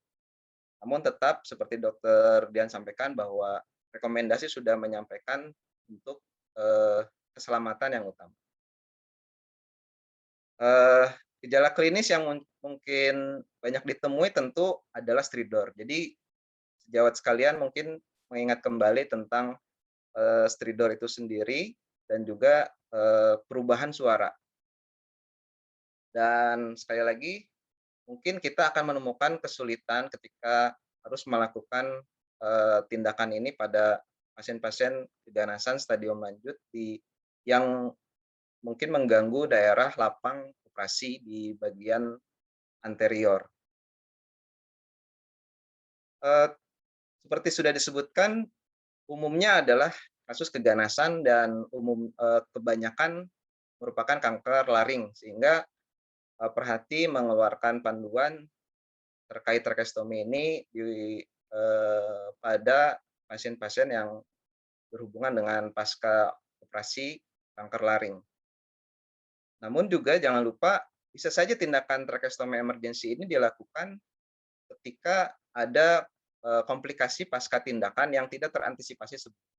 Namun tetap seperti Dr. Dian sampaikan bahwa rekomendasi sudah menyampaikan untuk keselamatan yang utama. Gejala klinis yang mungkin banyak ditemui tentu adalah stridor. Jadi sejawat sekalian mungkin mengingat kembali tentang stridor itu sendiri dan juga perubahan suara. Dan sekali lagi mungkin kita akan menemukan kesulitan ketika harus melakukan tindakan ini pada pasien-pasien keganasan stadium lanjut yang mungkin mengganggu daerah lapang operasi di bagian anterior. Seperti sudah disebutkan, umumnya adalah kasus keganasan dan kebanyakan merupakan kanker laring, sehingga perhati mengeluarkan panduan terkait tracheostomi ini pada pasien-pasien yang berhubungan dengan pasca operasi kanker laring. Namun juga jangan lupa bisa saja tindakan tracheostomi emergensi ini dilakukan ketika ada komplikasi pasca tindakan yang tidak terantisipasi sebelumnya.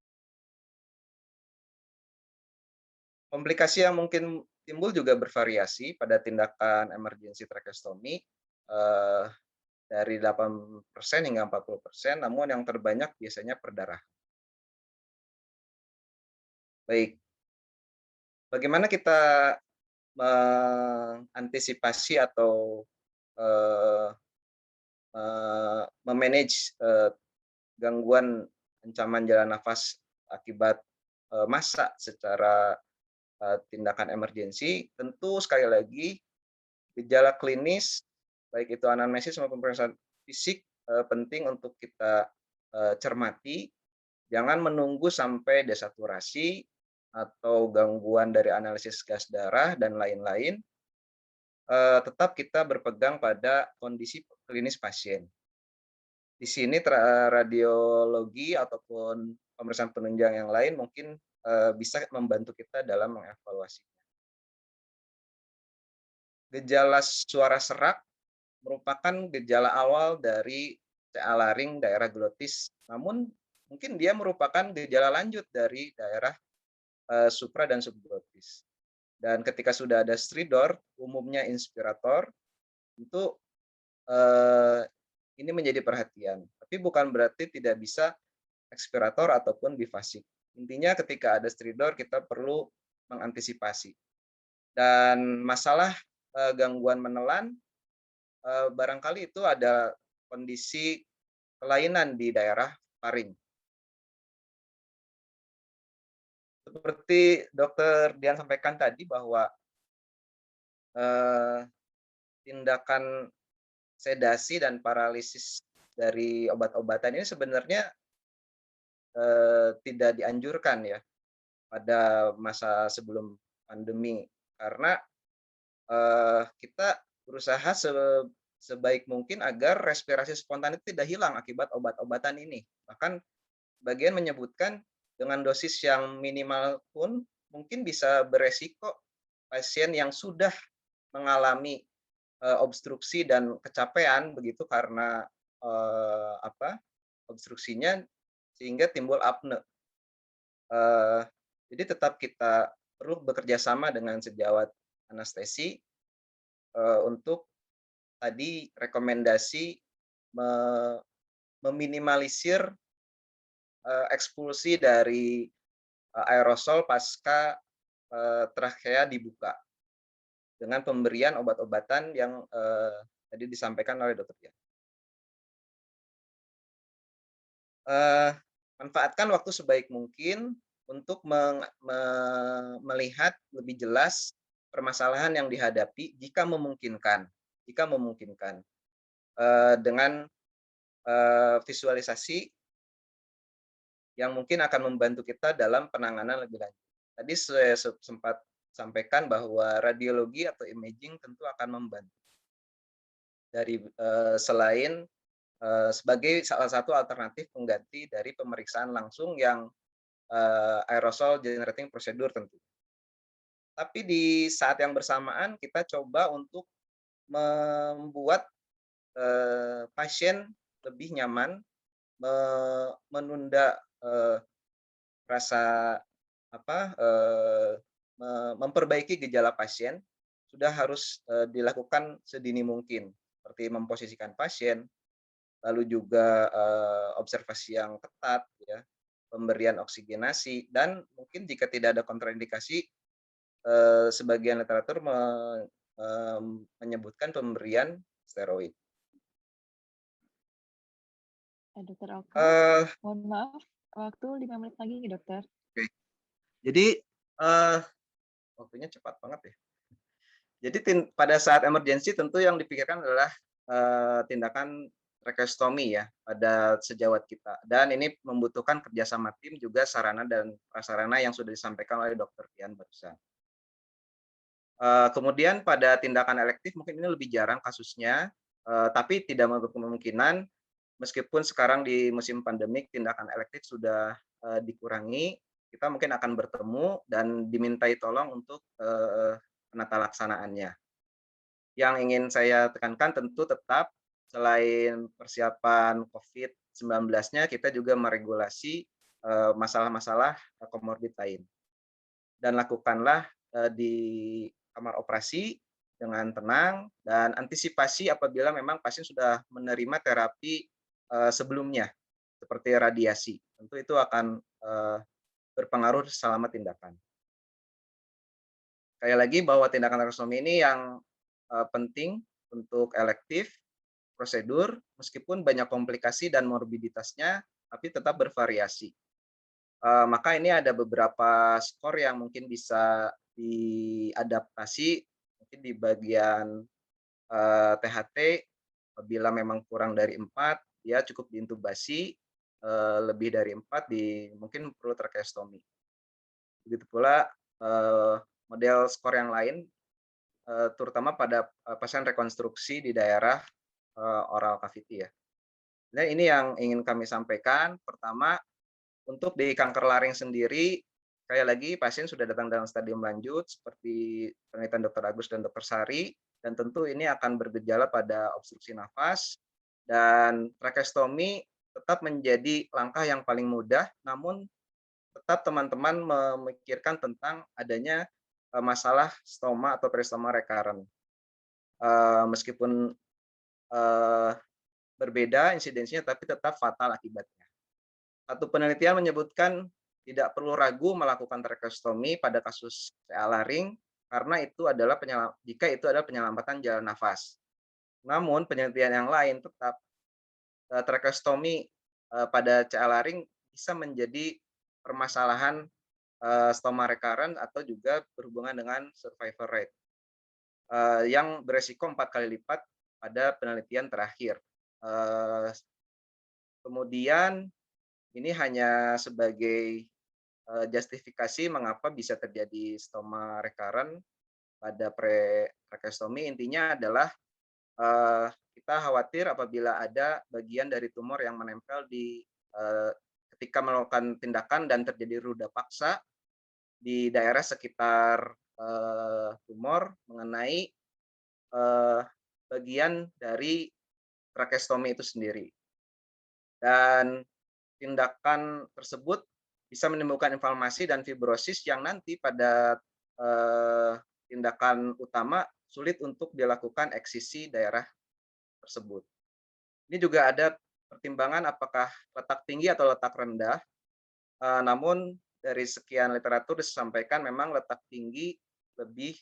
Komplikasi yang mungkin timbul juga bervariasi pada tindakan emergensi tracheostomi dari 8% hingga 40%, namun yang terbanyak biasanya perdarahan. Baik, bagaimana kita mengantisipasi atau memanage gangguan ancaman jalan nafas akibat massa secara tindakan emergensi? Tentu sekali lagi gejala klinis baik itu anamnesis maupun pemeriksaan fisik penting untuk kita cermati Jangan menunggu sampai desaturasi atau gangguan dari analisis gas darah dan lain-lain, tetap kita berpegang pada kondisi klinis pasien. Di sini radiologi ataupun pemeriksaan penunjang yang lain mungkin bisa membantu kita dalam mengevaluasi. Gejala suara serak merupakan gejala awal dari CA laring daerah glotis, namun mungkin dia merupakan gejala lanjut dari daerah supra dan subglotis. Dan ketika sudah ada stridor, umumnya inspirator, tentu ini menjadi perhatian. Tapi bukan berarti tidak bisa ekspirator ataupun bifasik. Intinya ketika ada stridor kita perlu mengantisipasi. Dan masalah gangguan menelan, barangkali itu ada kondisi kelainan di daerah faring. Seperti Dokter Dian sampaikan tadi bahwa tindakan sedasi dan paralisis dari obat-obatan ini sebenarnya tidak dianjurkan ya pada masa sebelum pandemi, karena kita berusaha sebaik mungkin agar respirasi spontan itu tidak hilang akibat obat-obatan ini. Bahkan bagian menyebutkan dengan dosis yang minimal pun mungkin bisa beresiko pasien yang sudah mengalami obstruksi dan kecapean begitu karena obstruksinya sehingga timbul apne. Jadi tetap kita perlu bekerja sama dengan sejawat anestesi untuk tadi rekomendasi meminimalisir ekspulsi dari aerosol pasca trakea dibuka dengan pemberian obat-obatan yang tadi disampaikan oleh Dr. Dian. Manfaatkan waktu sebaik mungkin untuk melihat lebih jelas permasalahan yang dihadapi jika memungkinkan, dengan visualisasi yang mungkin akan membantu kita dalam penanganan lebih lanjut. Tadi saya sempat sampaikan bahwa radiologi atau imaging tentu akan membantu dari selain sebagai salah satu alternatif pengganti dari pemeriksaan langsung yang aerosol generating procedure tentu. Tapi di saat yang bersamaan kita coba untuk membuat pasien lebih nyaman, menunda rasa memperbaiki gejala pasien sudah harus dilakukan sedini mungkin, seperti memposisikan pasien, lalu juga observasi yang ketat, ya, pemberian oksigenasi, dan mungkin jika tidak ada kontraindikasi, sebagian literatur menyebutkan pemberian steroid. Dokter Oka, mohon maaf, waktu 5 menit lagi nih dokter. Oke. Jadi waktunya cepat banget ya. Jadi pada saat emergensi tentu yang dipikirkan adalah tindakan tracheostomy ya pada sejawat kita, dan ini membutuhkan kerjasama tim juga sarana dan prasarana yang sudah disampaikan oleh Dr. Dian barusan. Kemudian pada tindakan elektif mungkin ini lebih jarang kasusnya, tapi tidak menutup kemungkinan meskipun sekarang di musim pandemik tindakan elektif sudah dikurangi, kita mungkin akan bertemu dan dimintai tolong untuk penata laksanaannya. Yang ingin saya tekankan tentu tetap selain persiapan COVID-19-nya, kita juga meregulasi masalah-masalah komorbid lain. Dan lakukanlah di kamar operasi dengan tenang dan antisipasi apabila memang pasien sudah menerima terapi sebelumnya, seperti radiasi. Tentu itu akan berpengaruh selama tindakan. Sekali lagi bahwa tindakan tracheostomy ini yang penting untuk elektif, prosedur, meskipun banyak komplikasi dan morbiditasnya, tapi tetap bervariasi. Maka ini ada beberapa skor yang mungkin bisa diadaptasi, mungkin di bagian THT, apabila memang kurang dari 4, dia cukup diintubasi, lebih dari 4 mungkin perlu tracheostomy. Begitu pula model skor yang lain, terutama pada pasien rekonstruksi di daerah oral cavity ya. Nah, ini yang ingin kami sampaikan. Pertama, untuk di kanker laring sendiri, sekali lagi pasien sudah datang dalam stadium lanjut seperti penelitian Dr. Agus dan Dr. Sari, dan tentu ini akan bergejala pada obstruksi nafas, dan tracheostomi tetap menjadi langkah yang paling mudah, namun tetap teman-teman memikirkan tentang adanya masalah stoma atau peristoma recurrent. Meskipun berbeda insidensinya, tapi tetap fatal akibatnya. Satu penelitian menyebutkan tidak perlu ragu melakukan tracheostomi pada kasus CA laring karena jika itu adalah penyelamatan jalan nafas. Namun penelitian yang lain tetap tracheostomi pada CA laring bisa menjadi permasalahan stoma recurrent atau juga berhubungan dengan survival rate yang beresiko 4 kali lipat pada penelitian terakhir. Kemudian ini hanya sebagai justifikasi mengapa bisa terjadi stoma recurrent pada tracheostomy. Intinya adalah kita khawatir apabila ada bagian dari tumor yang menempel ketika melakukan tindakan dan terjadi ruda paksa di daerah sekitar tumor mengenai bagian dari tracheostomy itu sendiri. Dan tindakan tersebut bisa menimbulkan inflamasi dan fibrosis yang nanti pada tindakan utama sulit untuk dilakukan eksisi daerah tersebut. Ini juga ada pertimbangan apakah letak tinggi atau letak rendah, namun dari sekian literatur disampaikan memang letak tinggi lebih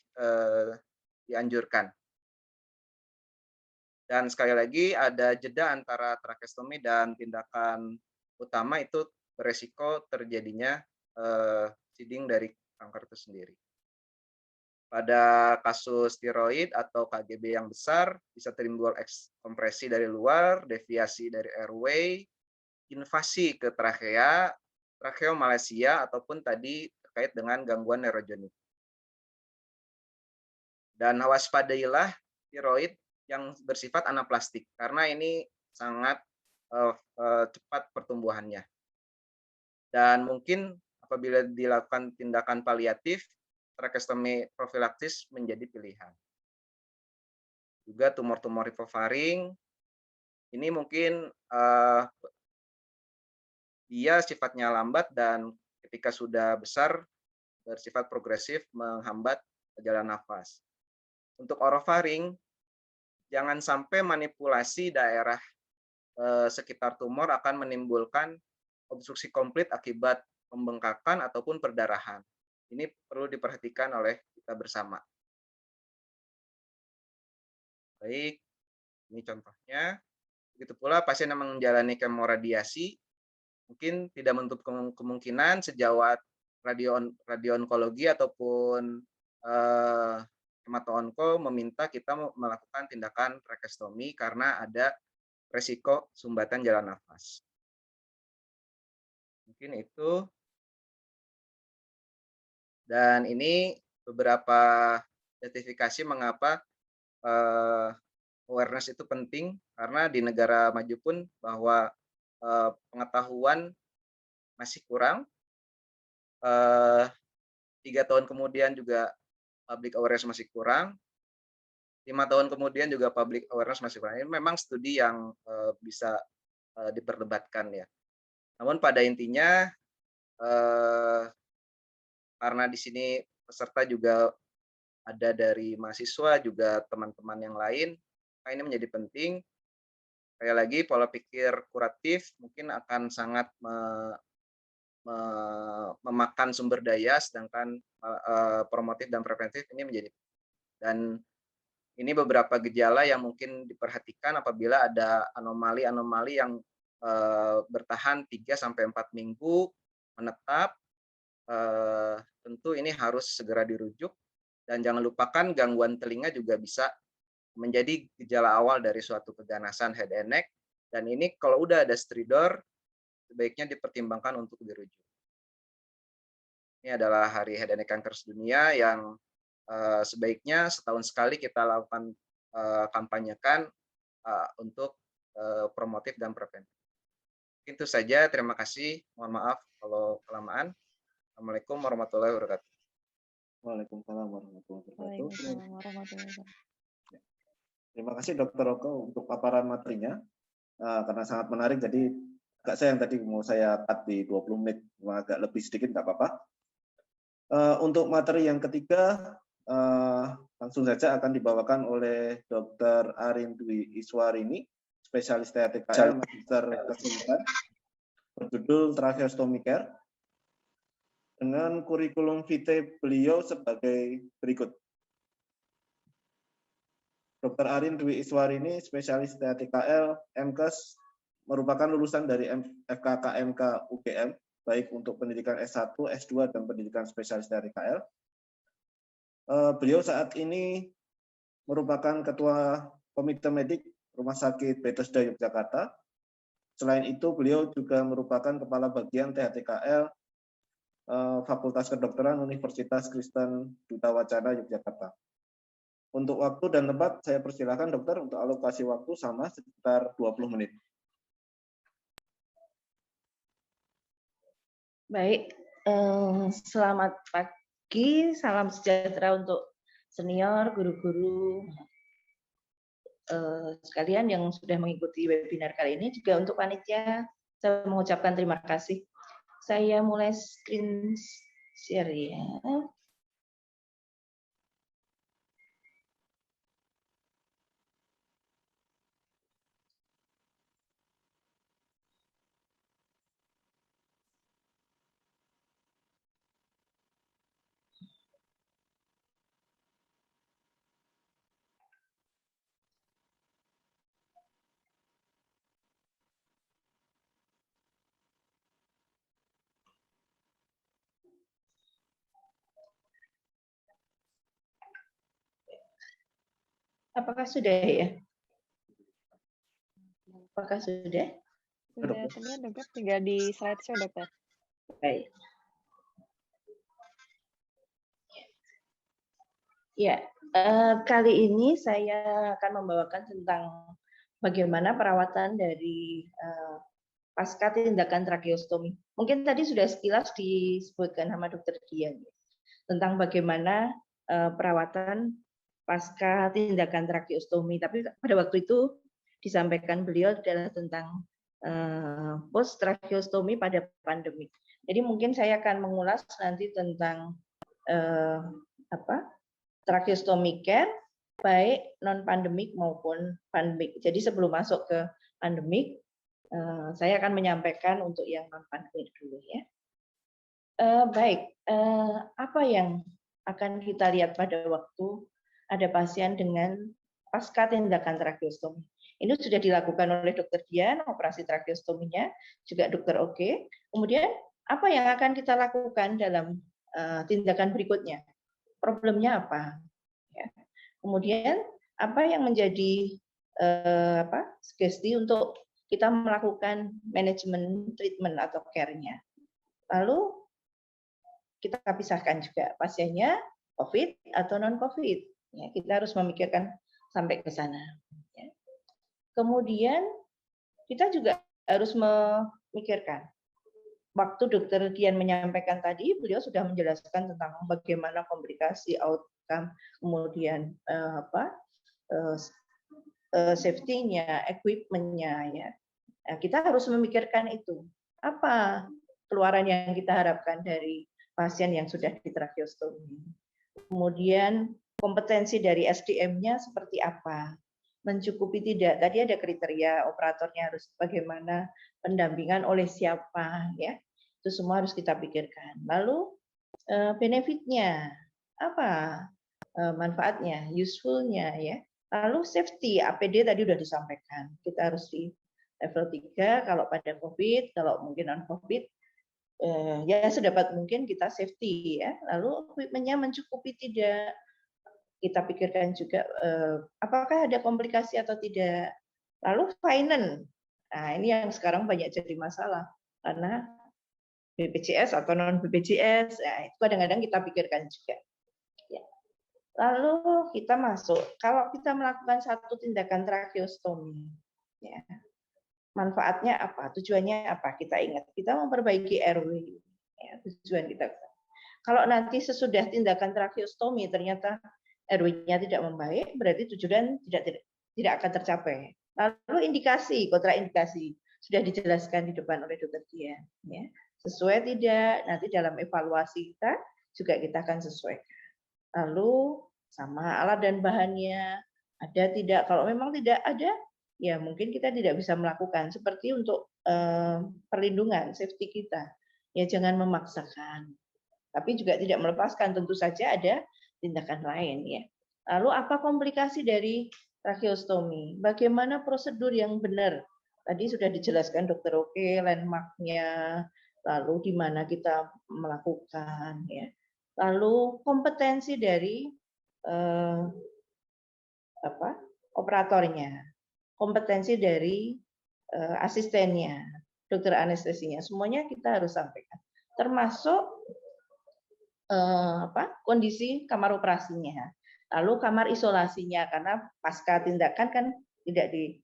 dianjurkan. Dan sekali lagi ada jeda antara tracheostomy dan tindakan utama itu beresiko terjadinya seeding dari kanker itu sendiri. Pada kasus tiroid atau KGB yang besar bisa timbul kompresi dari luar, deviasi dari airway, invasi ke trakea, tracheomalacia ataupun tadi terkait dengan gangguan neurogenik. Dan waspadailah tiroid yang bersifat anaplastik karena ini sangat cepat pertumbuhannya. Dan mungkin apabila dilakukan tindakan paliatif, tracheostomy profilaksis menjadi pilihan. Juga tumor-tumor hipofaring, ini mungkin dia sifatnya lambat dan ketika sudah besar bersifat progresif menghambat jalan nafas. Untuk orofaring, jangan sampai manipulasi daerah sekitar tumor akan menimbulkan obstruksi komplit akibat pembengkakan ataupun perdarahan. Ini perlu diperhatikan oleh kita bersama. Baik, ini contohnya. Begitu pula pasien yang menjalani kemoradiasi, mungkin tidak menutup kemungkinan sejawat radio-onkologi ataupun hemato-onko meminta kita melakukan tindakan tracheostomy karena ada resiko sumbatan jalan nafas. Mungkin itu. Dan ini beberapa justifikasi mengapa awareness itu penting, karena di negara maju pun bahwa pengetahuan masih kurang. 3 tahun kemudian juga public awareness masih kurang. 5 tahun kemudian juga public awareness masih kurang. Ini memang studi yang bisa diperdebatkan ya. Namun pada intinya karena di sini peserta juga ada dari mahasiswa juga teman-teman yang lain, ini menjadi penting. Sekali lagi pola pikir kuratif mungkin akan sangat memakan sumber daya, sedangkan promotif dan preventif ini menjadi. Dan ini beberapa gejala yang mungkin diperhatikan apabila ada anomali-anomali yang bertahan 3-4 minggu menetap. Tentu ini harus segera dirujuk, dan jangan lupakan gangguan telinga juga bisa menjadi gejala awal dari suatu keganasan head and neck, dan ini kalau udah ada stridor sebaiknya dipertimbangkan untuk dirujuk. Ini adalah Hari Head and Neck Cancer Sedunia yang sebaiknya setahun sekali kita lakukan kampanyekan untuk promotif dan preventif. Itu saja, terima kasih. Mohon maaf kalau kelamaan. Assalamualaikum warahmatullahi wabarakatuh. Waalaikumsalam warahmatullahi wabarakatuh. Waalaikumsalam warahmatullahi wabarakatuh. Terima kasih Dr. Oko untuk paparan materinya, karena sangat menarik. Jadi agak sayang tadi mau saya cut di 20 menit, agak lebih sedikit nggak apa-apa. Untuk materi yang ketiga, langsung saja akan dibawakan oleh Dr. Arin Dwi Iswarini, spesialis THTKL, Magister Kesehatan, berjudul Tracheostomy Care, dengan kurikulum vitae beliau sebagai berikut. Dr. Arin Dwi Iswarini, spesialis THTKL, MKes, merupakan lulusan dari FKKMK UGM, baik untuk pendidikan S1, S2, dan pendidikan spesialis THTKL. Beliau saat ini merupakan Ketua Komite Medik Rumah Sakit Bethesda Yogyakarta. Selain itu, beliau juga merupakan Kepala Bagian THTKL Fakultas Kedokteran Universitas Kristen Duta Wacana Yogyakarta. Untuk waktu dan tempat, saya persilakan dokter untuk alokasi waktu sama sekitar 20 menit. Baik, selamat pagi, salam sejahtera untuk senior, guru-guru sekalian yang sudah mengikuti webinar kali ini. Juga untuk panitia, saya mengucapkan terima kasih. Saya mulai screen share ya. Apakah sudah ya? Apakah sudah? Sudah terlihat dokter, tinggal di slideshow dokter. Baik. Ya, kali ini saya akan membawakan tentang bagaimana perawatan dari pasca tindakan tracheostomi. Mungkin tadi sudah sekilas disebutkan sama Dr. Dian tentang bagaimana perawatan pasca tindakan tracheostomi. Tapi pada waktu itu disampaikan beliau adalah tentang post tracheostomi pada pandemi. Jadi mungkin saya akan mengulas nanti tentang tracheostomy care baik non pandemik maupun pandemik. Jadi sebelum masuk ke pandemik, saya akan menyampaikan untuk yang non pandemik dulu ya. Baik, apa yang akan kita lihat pada waktu ada pasien dengan pasca tindakan tracheostomi? Ini sudah dilakukan oleh Dr. Dian, operasi tracheostominya, juga Dr. Oke. Kemudian apa yang akan kita lakukan dalam tindakan berikutnya? Problemnya apa? Ya. Kemudian apa yang menjadi sugesti untuk kita melakukan manajemen treatment atau care-nya? Lalu kita pisahkan juga pasiennya COVID atau non-COVID. Ya, kita harus memikirkan sampai ke sana. Ya. Kemudian kita juga harus memikirkan. Waktu Dr. Dian menyampaikan tadi, beliau sudah menjelaskan tentang bagaimana komplikasi, outcome, kemudian safety-nya, equipment-nya. Ya. Nah, kita harus memikirkan itu. Apa keluaran yang kita harapkan dari pasien yang sudah di tracheostomi. Kemudian kompetensi dari SDM-nya seperti apa? Mencukupi tidak? Tadi ada kriteria operatornya harus bagaimana, pendampingan oleh siapa, ya? Itu semua harus kita pikirkan. Lalu benefitnya apa? Manfaatnya, useful-nya, ya. Lalu safety, APD tadi sudah disampaikan. Kita harus di level 3 kalau pada COVID, kalau mungkin non-COVID. Ya sedapat mungkin kita safety ya. Lalu equipment-nya mencukupi tidak? Kita pikirkan juga apakah ada komplikasi atau tidak. Lalu finance. Nah, ini yang sekarang banyak jadi masalah. karena BPJS atau non BPJS, ya, itu kadang-kadang kita pikirkan juga. Ya. Lalu kita masuk, kalau kita melakukan satu tindakan tracheostomi, ya, manfaatnya apa? Tujuannya apa? Kita ingat, kita memperbaiki airway. Ya, tujuan kita. Kalau nanti sesudah tindakan tracheostomi ternyata airway-nya tidak membaik, berarti tujuan tidak akan tercapai. Lalu indikasi, kontraindikasi sudah dijelaskan di depan oleh Dr. Dian. Ya. Sesuai tidak, nanti dalam evaluasi kita juga kita akan sesuaikan. Lalu sama alat dan bahannya, ada tidak? Kalau memang tidak ada, ya mungkin kita tidak bisa melakukan. Seperti untuk perlindungan, safety kita, ya jangan memaksakan. Tapi juga tidak melepaskan, tentu saja ada tindakan lain. Ya. Lalu apa komplikasi dari tracheostomi? Bagaimana prosedur yang benar? Tadi sudah dijelaskan Dr. Oke, landmark-nya, lalu di mana kita melakukan, ya. Lalu kompetensi dari operatornya, kompetensi dari asistennya, dokter anestesinya, semuanya kita harus sampaikan, termasuk kondisi kamar operasinya, lalu kamar isolasinya, karena pasca tindakan kan tidak di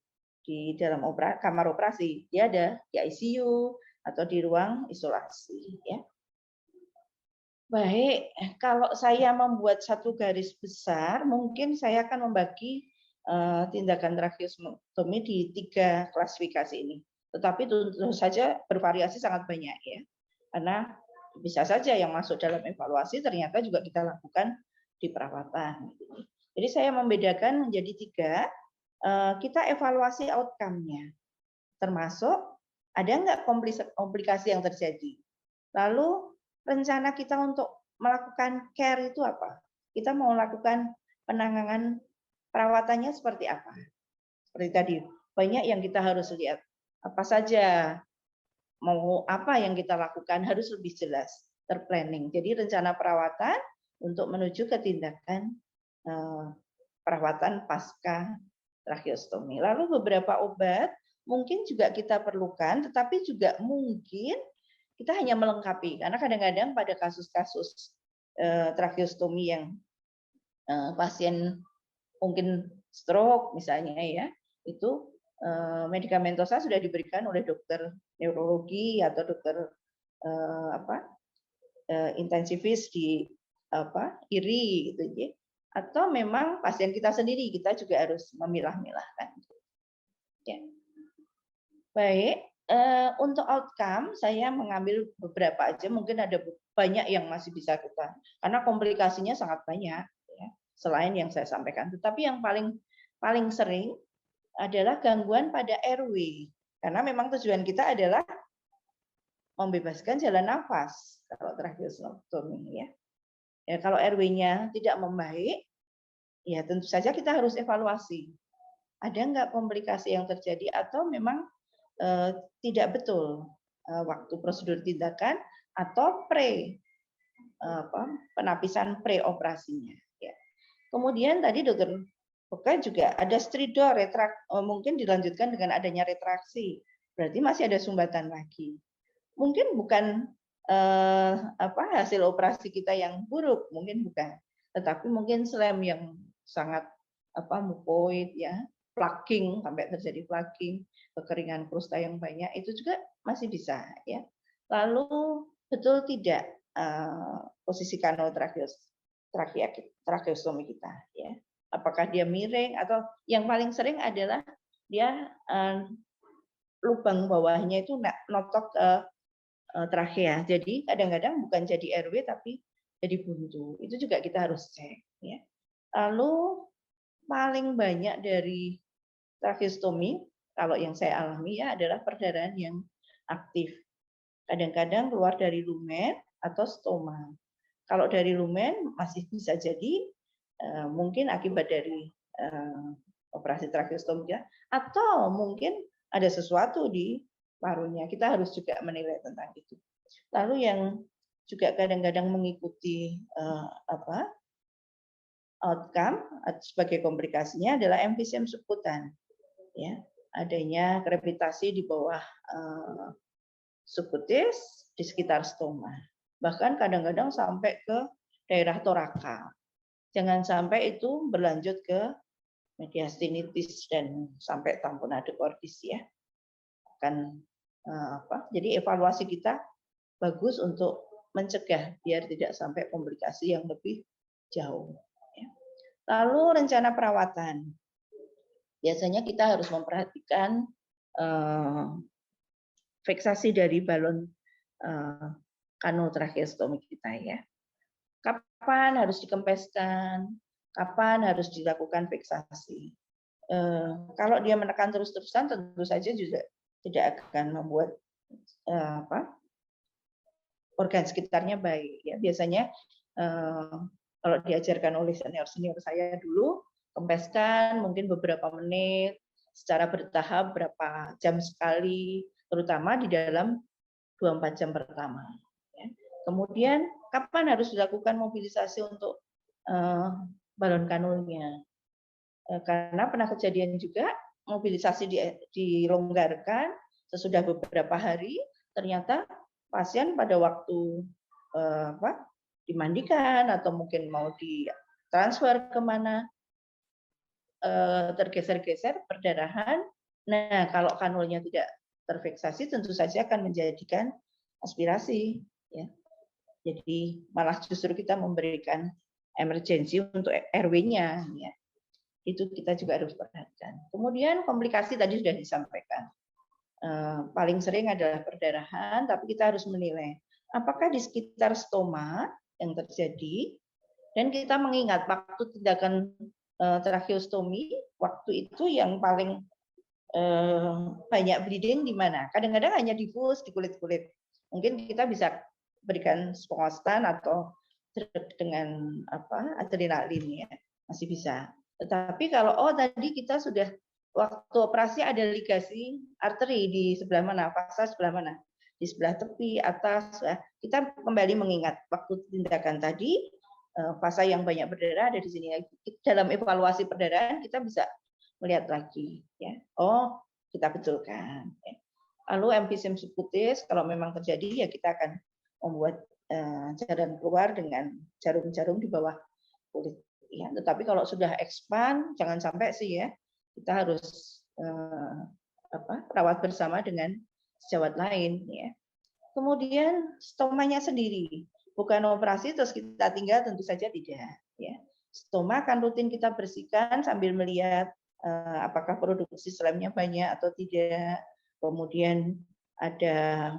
dalam kamar operasi, dia ada di ICU atau di ruang isolasi, ya. Baik, kalau saya membuat satu garis besar, mungkin saya akan membagi tindakan tracheostomi di 3 klasifikasi ini. Tetapi tentu saja bervariasi sangat banyak, ya. Karena bisa saja yang masuk dalam evaluasi ternyata juga kita lakukan di perawatan. Jadi saya membedakan menjadi 3. Kita evaluasi outcome-nya, termasuk ada nggak komplikasi yang terjadi. Lalu rencana kita untuk melakukan care itu apa? Kita mau lakukan penanganan perawatannya seperti apa? Seperti tadi, banyak yang kita harus lihat. Apa saja, mau apa yang kita lakukan harus lebih jelas, terplanning. Jadi rencana perawatan untuk menuju ke tindakan perawatan pasca tracheostomi. Lalu beberapa obat mungkin juga kita perlukan, tetapi juga mungkin kita hanya melengkapi, karena kadang-kadang pada kasus-kasus tracheostomi yang pasien mungkin stroke misalnya, ya, itu medikamentosa sudah diberikan oleh dokter neurologi atau dokter intensivis di IRI gitu, ya. Atau memang pasien kita sendiri, kita juga harus memilah-milahkan. Ya. Baik, untuk outcome saya mengambil beberapa aja, mungkin ada banyak yang masih bisa kita, karena komplikasinya sangat banyak, ya, selain yang saya sampaikan. Tetapi yang paling sering adalah gangguan pada airway, karena memang tujuan kita adalah membebaskan jalan nafas kalau tracheostomi, ya. Ya, kalau airway-nya tidak membaik, ya tentu saja kita harus evaluasi. Ada nggak komplikasi yang terjadi atau memang tidak betul waktu prosedur tindakan atau penapisan pre-operasinya. Ya. Kemudian tadi Dokter Oka juga ada stridor, mungkin dilanjutkan dengan adanya retraksi, berarti masih ada sumbatan lagi. Mungkin bukan hasil operasi kita yang buruk, mungkin bukan, tetapi mungkin slam yang sangat mukoid, ya, plaking, sampai terjadi plaking, kekeringan prosta yang banyak, itu juga masih bisa, ya. Lalu betul tidak posisi kanal tracheostomi kita, ya, apakah dia miring, atau yang paling sering adalah dia lubang bawahnya itu notok ke trachea, jadi kadang-kadang bukan jadi airway tapi jadi buntu, itu juga kita harus cek, ya. Lalu paling banyak dari tracheostomi kalau yang saya alami, ya, adalah perdarahan yang aktif. Kadang-kadang keluar dari lumen atau stoma. Kalau dari lumen masih bisa jadi mungkin akibat dari operasi tracheostomi, ya, atau mungkin ada sesuatu di parunya. Kita harus juga menilai tentang itu. Lalu yang juga kadang-kadang mengikuti outcome sebagai komplikasinya adalah emfisem subkutan, ya, adanya krepitasi di bawah subkutis di sekitar stoma. Bahkan kadang-kadang sampai ke daerah toraka. Jangan sampai itu berlanjut ke mediastinitis dan sampai tamponade cordis ya. Jadi evaluasi kita bagus untuk mencegah biar tidak sampai komplikasi yang lebih jauh. Lalu rencana perawatan. Biasanya kita harus memperhatikan fiksasi dari balon kanul tracheostomi kita ya. Kapan harus dikempeskan, kapan harus dilakukan fiksasi. Kalau dia menekan terus-terusan tentu saja juga tidak akan membuat organ sekitarnya baik ya. Biasanya kalau diajarkan oleh senior saya dulu, kempeskan mungkin beberapa menit secara bertahap, berapa jam sekali, terutama di dalam 24 jam pertama. Kemudian kapan harus dilakukan mobilisasi untuk balon kanulnya? Karena pernah kejadian juga mobilisasi dilonggarkan sesudah beberapa hari, ternyata pasien pada waktu dimandikan atau mungkin mau ditransfer kemana, tergeser-geser perdarahan. Nah, kalau kanulnya tidak terfiksasi, tentu saja akan menjadikan aspirasi. Ya. Jadi malah justru kita memberikan emergensi untuk RW-nya. Ya. Itu kita juga harus perhatikan. Kemudian komplikasi tadi sudah disampaikan. Paling sering adalah perdarahan, tapi kita harus menilai apakah di sekitar stoma yang terjadi, dan kita mengingat waktu tindakan tracheostomi, waktu itu yang paling banyak bleeding di mana? Kadang-kadang hanya difus di kulit-kulit. Mungkin kita bisa berikan spontan atau dengan adrenalin ya, masih bisa. Tetapi kalau tadi kita sudah waktu operasi ada ligasi arteri di sebelah mana, fasa sebelah mana, di sebelah tepi, atas, ya. Kita kembali mengingat waktu tindakan tadi, fasa yang banyak berdarah ada di sini. Dalam evaluasi perdarahan kita bisa melihat lagi, ya. Oh, kita betulkan. Ya. Lalu emfisem subkutis, kalau memang terjadi ya kita akan membuat jalan keluar dengan jarum-jarum di bawah kulit. Ya, tetapi kalau sudah expand, jangan sampai sih ya, kita harus rawat bersama dengan sejawat lain. Ya. Kemudian stomanya sendiri, bukan operasi terus kita tinggal, tentu saja tidak. Ya. Stoma akan rutin kita bersihkan sambil melihat apakah produksi selemnya banyak atau tidak. Kemudian ada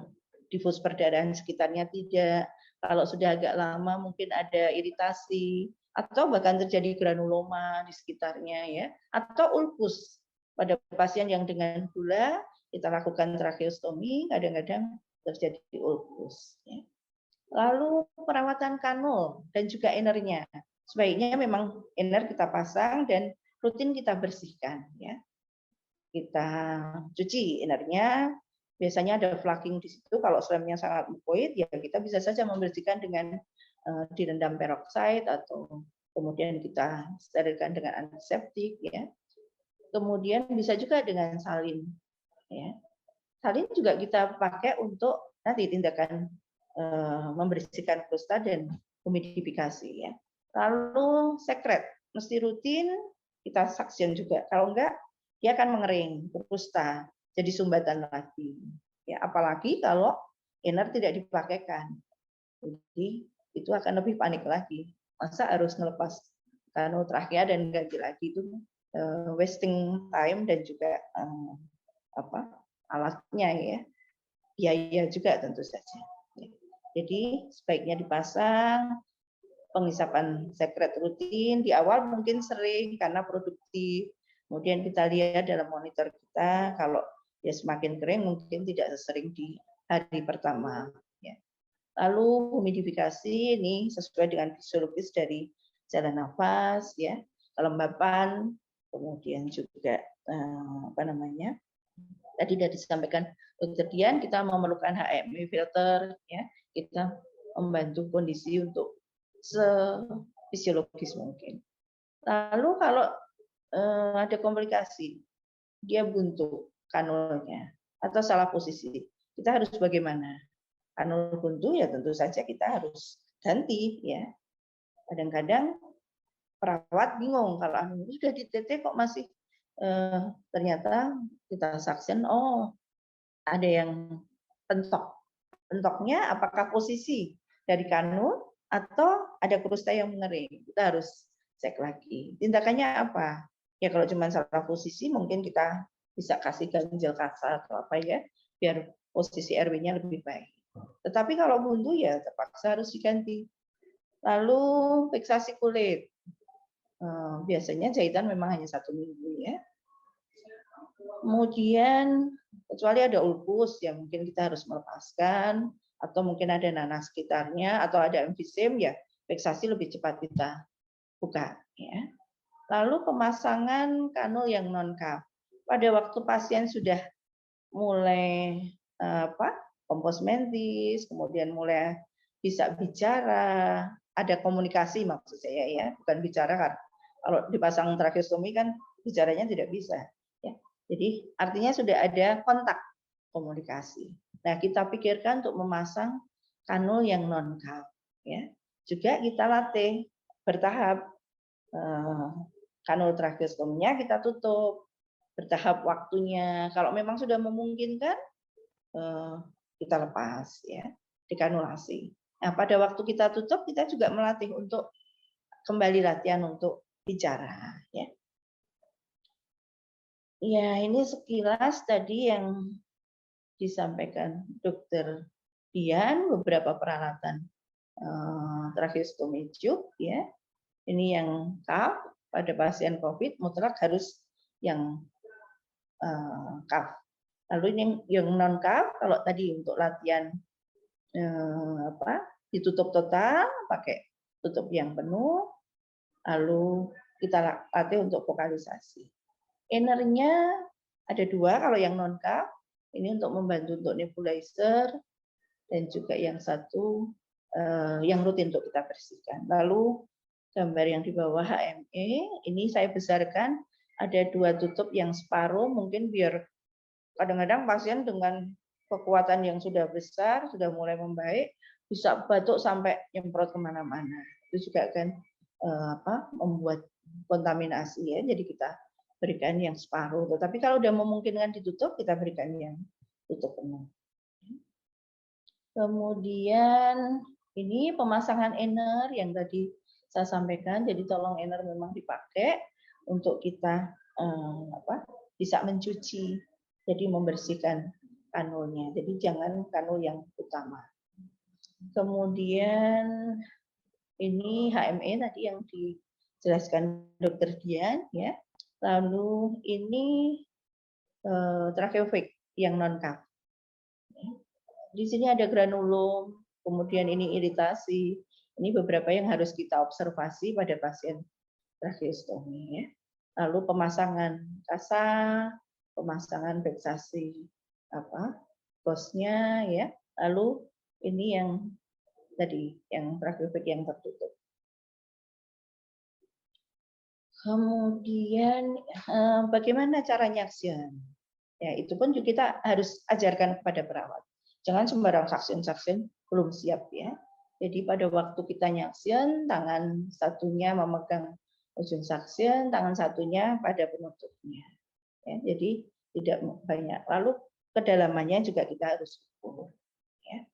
difus perdarahan sekitarnya tidak. Kalau sudah agak lama mungkin ada iritasi atau bahkan terjadi granuloma di sekitarnya ya, atau ulkus pada pasien yang dengan gula kita lakukan tracheostomi, kadang-kadang terjadi ulkus. Ya. Lalu perawatan kanul dan juga enernya, sebaiknya memang ener kita pasang dan rutin kita bersihkan. Ya. Kita cuci enernya, biasanya ada flaking di situ. Kalau slemnya sangat mukoid, ya kita bisa saja membersihkan dengan direndam peroxide atau kemudian kita sterilkan dengan antiseptik ya. Kemudian bisa juga dengan salin ya. Salin juga kita pakai untuk nanti tindakan membersihkan prostat dan humidifikasi ya. Lalu sekret mesti rutin kita suction juga. Kalau enggak dia akan mengering, prostat jadi sumbatan lagi. Ya, apalagi kalau ener tidak dipakaikan. Jadi itu akan lebih panik lagi. Masa harus ngelepas kanul trachea dan ganti lagi, itu wasting time dan juga alatnya ya, biaya juga tentu saja. Jadi sebaiknya dipasang, pengisapan sekret rutin di awal mungkin sering karena produktif. Kemudian kita lihat dalam monitor kita, kalau ya semakin kering mungkin tidak sesering di hari pertama. Lalu humidifikasi ini sesuai dengan fisiologis dari jalan nafas, ya, kelembapan, kemudian juga tadi sudah disampaikan Dr. Dian, kita memerlukan HME filter, ya, kita membantu kondisi untuk sefisiologis mungkin. Lalu kalau ada komplikasi, dia buntu kanulnya atau salah posisi, kita harus bagaimana? Kanul buntu ya tentu saja kita harus ganti ya. Kadang-kadang perawat bingung kalau sudah di TT kok masih ternyata kita saksen, oh ada yang pentok. Pentoknya apakah posisi dari kanul atau ada krusta yang mengering? Kita harus cek lagi. Tindakannya apa? Ya kalau cuma salah posisi mungkin kita bisa kasih ganjel kasar atau apa ya, biar posisi RW-nya lebih baik. Tetapi kalau buntu ya terpaksa harus diganti. Lalu fiksasi kulit. Biasanya jahitan memang hanya 1 minggu ya. Kemudian kecuali ada ulkus yang mungkin kita harus melepaskan, atau mungkin ada nanah sekitarnya, atau ada emfisem ya fiksasi lebih cepat kita buka ya. Lalu pemasangan kanul yang non cuff. Pada waktu pasien sudah mulai kompos mentis, kemudian mulai bisa bicara, ada komunikasi maksud saya ya, bukan bicara kan. Kalau dipasang tracheostomi kan bicaranya tidak bisa ya. Jadi artinya sudah ada kontak komunikasi. Nah, kita pikirkan untuk memasang kanul yang non cuff ya. Juga kita latih bertahap. Kanul tracheostominya kita tutup bertahap waktunya. Kalau memang sudah memungkinkan kita lepas ya, dikanulasi. Nah, pada waktu kita tutup kita juga melatih untuk kembali latihan untuk bicara ya. Ya, ini sekilas tadi yang disampaikan Dokter Dian, beberapa peralatan tracheostomi tube ya. Ini yang cuff pada pasien COVID mutlak harus yang cuff. Lalu ini yang non cuff, kalau tadi untuk latihan ditutup total pakai tutup yang penuh, lalu kita latih untuk vokalisasi. Innernya ada 2 kalau yang non cuff, ini untuk membantu untuk nebulizer, dan juga yang satu yang rutin untuk kita bersihkan. Lalu gambar yang di bawah HME, ini saya besarkan ada 2 tutup yang separuh, mungkin biar kadang-kadang pasien dengan kekuatan yang sudah besar, sudah mulai membaik, bisa batuk sampai nyemprot kemana-mana. Itu juga akan membuat kontaminasi ya, jadi kita berikan yang separuh. Tetapi kalau sudah memungkinkan ditutup, kita berikan yang tutup penuh. Kemudian ini pemasangan inner yang tadi saya sampaikan, jadi tolong inner memang dipakai untuk kita bisa mencuci, jadi membersihkan kanulnya. Jadi jangan kanul yang utama. Kemudian ini HME tadi yang dijelaskan Dokter Dian ya. Lalu ini tracheofik yang non cuff. Di sini ada granulum, kemudian ini iritasi. Ini beberapa yang harus kita observasi pada pasien tracheostomi ya. Lalu pemasangan kasa, pemasangan fiksasi bosnya ya. Lalu ini yang tadi yang tracheofik yang tertutup. Kemudian bagaimana cara nyaksian? Ya, itu pun juga kita harus ajarkan kepada perawat. Jangan sembarang saksin belum siap ya. Jadi pada waktu kita nyaksian, tangan satunya memegang ujung saksin, tangan satunya pada penutupnya. Ya, jadi tidak banyak. Lalu kedalamannya juga kita harus ukur. Ya.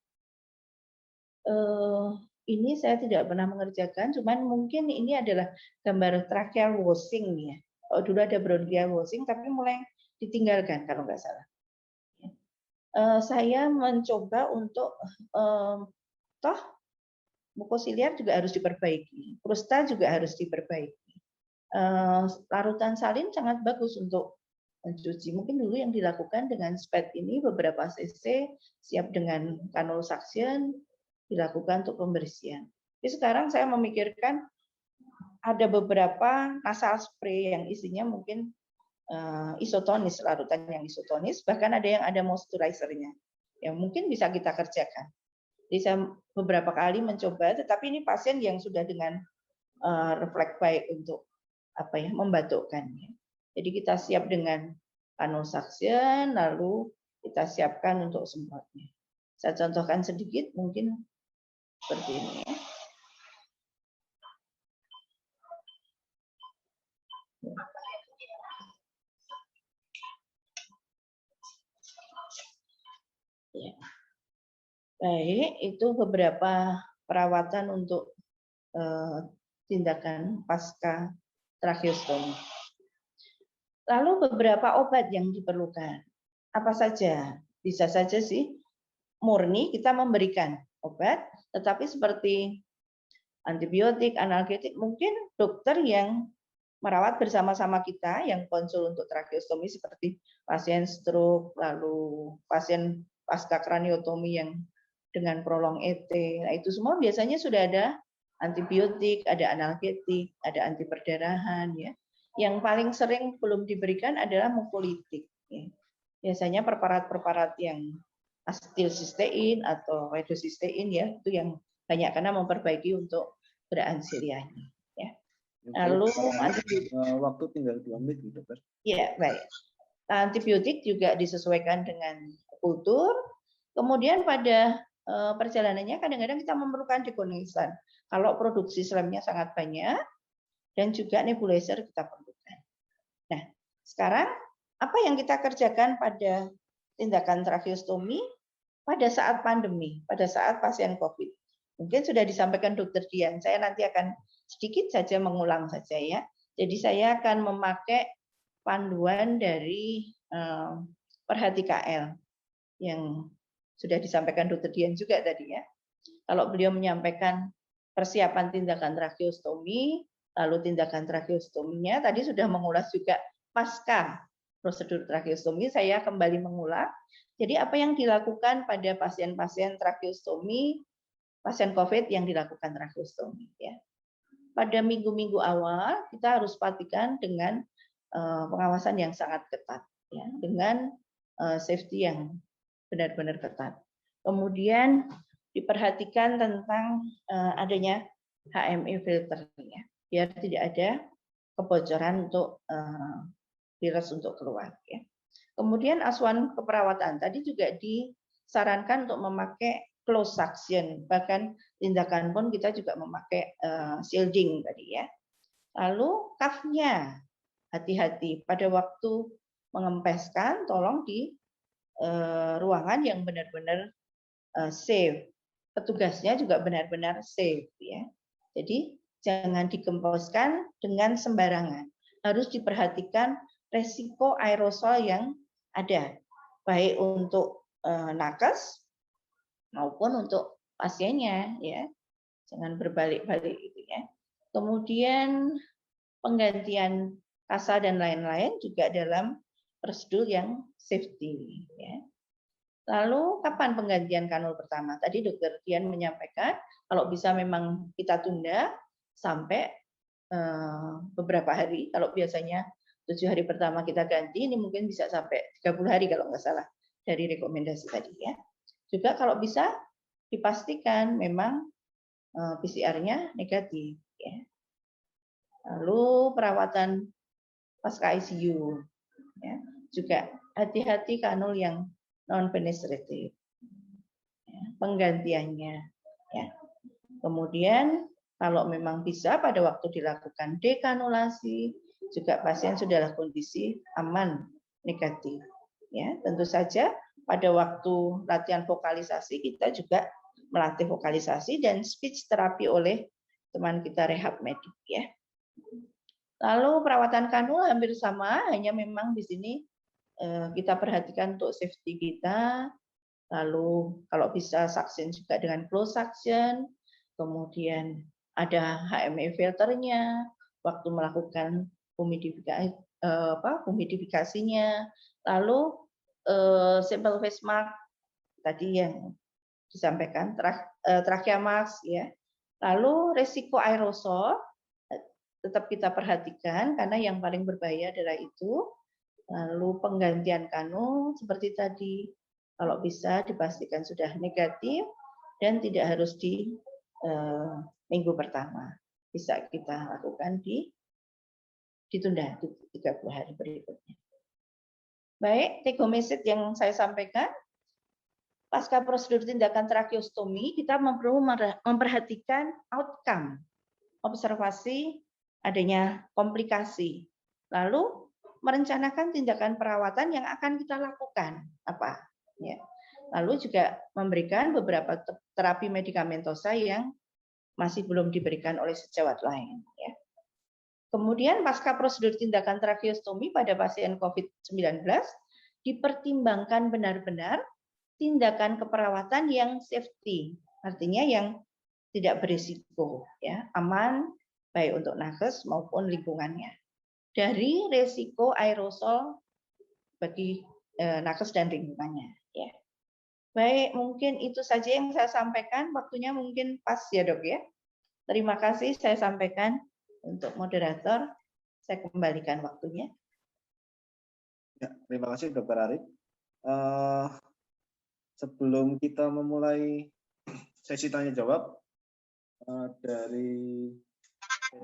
Ini saya tidak pernah mengerjakan, cuman mungkin ini adalah gambar tracheal washing ya. Oh, dulu ada bronchial washing, tapi mulai ditinggalkan kalau nggak salah. Saya mencoba untuk mukosiliar juga harus diperbaiki, krusta juga harus diperbaiki. Larutan salin sangat bagus untuk mencuci. Mungkin dulu yang dilakukan dengan spet ini beberapa cc, siap dengan kanul suction, dilakukan untuk pembersihan. Tapi sekarang saya memikirkan ada beberapa nasal spray yang isinya mungkin isotonis, larutan yang isotonis, bahkan ada yang ada moisturizer-nya, yang mungkin bisa kita kerjakan. Jadi saya beberapa kali mencoba, tetapi ini pasien yang sudah dengan refleks baik untuk membatukkannya. Jadi kita siap dengan kanul suction, lalu kita siapkan untuk semprotnya. Saya contohkan sedikit mungkin seperti ini ya. Ya. Baik, itu beberapa perawatan untuk tindakan pasca tracheostomi. Lalu beberapa obat yang diperlukan. Apa saja? Bisa saja sih murni kita memberikan obat, tetapi seperti antibiotik, analgetik, mungkin dokter yang merawat bersama-sama kita yang konsul untuk tracheostomi seperti pasien stroke, lalu pasien pasca kraniotomi yang dengan prolong ET. Nah, itu semua biasanya sudah ada antibiotik, ada analgetik, ada anti perdarahan ya. Yang paling sering belum diberikan adalah mukolytik ya. Biasanya preparat-preparat yang asetilsistein atau redoxystein ya, itu yang banyak karena memperbaiki untuk beransirianya ya. Lalu waktu tinggal 2 menit, dokter. Ya, baik. Antibiotik juga disesuaikan dengan kultur. Kemudian pada perjalanannya kadang-kadang kita memerlukan dekonisan. Kalau produksi selemnya sangat banyak dan juga nebulizer kita perlukan. Nah, sekarang apa yang kita kerjakan pada tindakan tracheostomi pada saat pandemi, pada saat pasien COVID? Mungkin sudah disampaikan Dr. Dian. Saya nanti akan sedikit saja mengulang saja ya. Jadi saya akan memakai panduan dari Perhati KL yang sudah disampaikan Dr. Dian juga tadi ya. Kalau beliau menyampaikan persiapan tindakan tracheostomi, lalu tindakan tracheostominya tadi sudah mengulas juga pasca prosedur tracheostomi, saya kembali mengulang. Jadi apa yang dilakukan pada pasien-pasien tracheostomi, pasien COVID yang dilakukan tracheostomi ya. Pada minggu-minggu awal kita harus pastikan dengan pengawasan yang sangat ketat ya, dengan safety yang benar-benar ketat. Kemudian diperhatikan tentang adanya HME filter ya, biar tidak ada kebocoran untuk virus untuk keluar ya. Kemudian asuhan keperawatan tadi juga disarankan untuk memakai close suction, bahkan tindakan pun kita juga memakai shielding tadi ya. Lalu cuff-nya hati-hati pada waktu mengempeskan, tolong di ruangan yang benar-benar safe. Petugasnya juga benar-benar safe ya. Jadi jangan dikemposkan dengan sembarangan. Harus diperhatikan resiko aerosol yang ada, baik untuk nakes maupun untuk pasiennya ya. Jangan berbalik-balik gitu ya. Kemudian penggantian kasa dan lain-lain juga dalam prosedur yang safety ya. Lalu kapan penggantian kanul pertama? Tadi Dr. Dian menyampaikan kalau bisa memang kita tunda sampai beberapa hari. Kalau biasanya 7 hari pertama kita ganti, ini mungkin bisa sampai 30 hari kalau nggak salah dari rekomendasi tadi ya. Juga kalau bisa dipastikan memang PCR-nya negatif ya. Lalu perawatan pasca ICU ya. Juga hati-hati kanul yang non penetratif ya, penggantiannya ya. Kemudian kalau memang bisa pada waktu dilakukan dekanulasi juga pasien sudahlah kondisi aman negatif ya. Tentu saja pada waktu latihan vokalisasi kita juga melatih vokalisasi dan speech terapi oleh teman kita rehab medik ya. Lalu perawatan kanul hampir sama, hanya memang di sini kita perhatikan untuk safety kita. Lalu kalau bisa suction juga dengan close suction. Kemudian ada HME filternya, waktu melakukan humidifikasinya. Lalu simple face mask tadi yang disampaikan, trachea mask ya. Lalu resiko aerosol tetap kita perhatikan karena yang paling berbahaya adalah itu. Lalu penggantian kanul seperti tadi, kalau bisa dipastikan sudah negatif dan tidak harus di minggu pertama. Bisa kita lakukan ditunda 30 hari berikutnya. Baik, take home message yang saya sampaikan, pasca prosedur tindakan tracheostomi, kita perlu memperhatikan outcome, observasi adanya komplikasi, lalu merencanakan tindakan perawatan yang akan kita lakukan apa, ya. Lalu juga memberikan beberapa terapi medikamentosa yang masih belum diberikan oleh sejawat lain, ya. Kemudian pasca prosedur tindakan tracheostomi pada pasien COVID-19 dipertimbangkan benar-benar tindakan keperawatan yang safety, artinya yang tidak berisiko, ya, aman baik untuk nakes maupun lingkungannya. Dari resiko aerosol bagi nakes dan lingkungannya, ya. Baik, mungkin itu saja yang saya sampaikan. Waktunya mungkin pas ya, Dok, ya. Terima kasih saya sampaikan untuk moderator. Saya kembalikan waktunya. Ya, terima kasih Dr. Arif. Sebelum kita memulai sesi tanya jawab, dari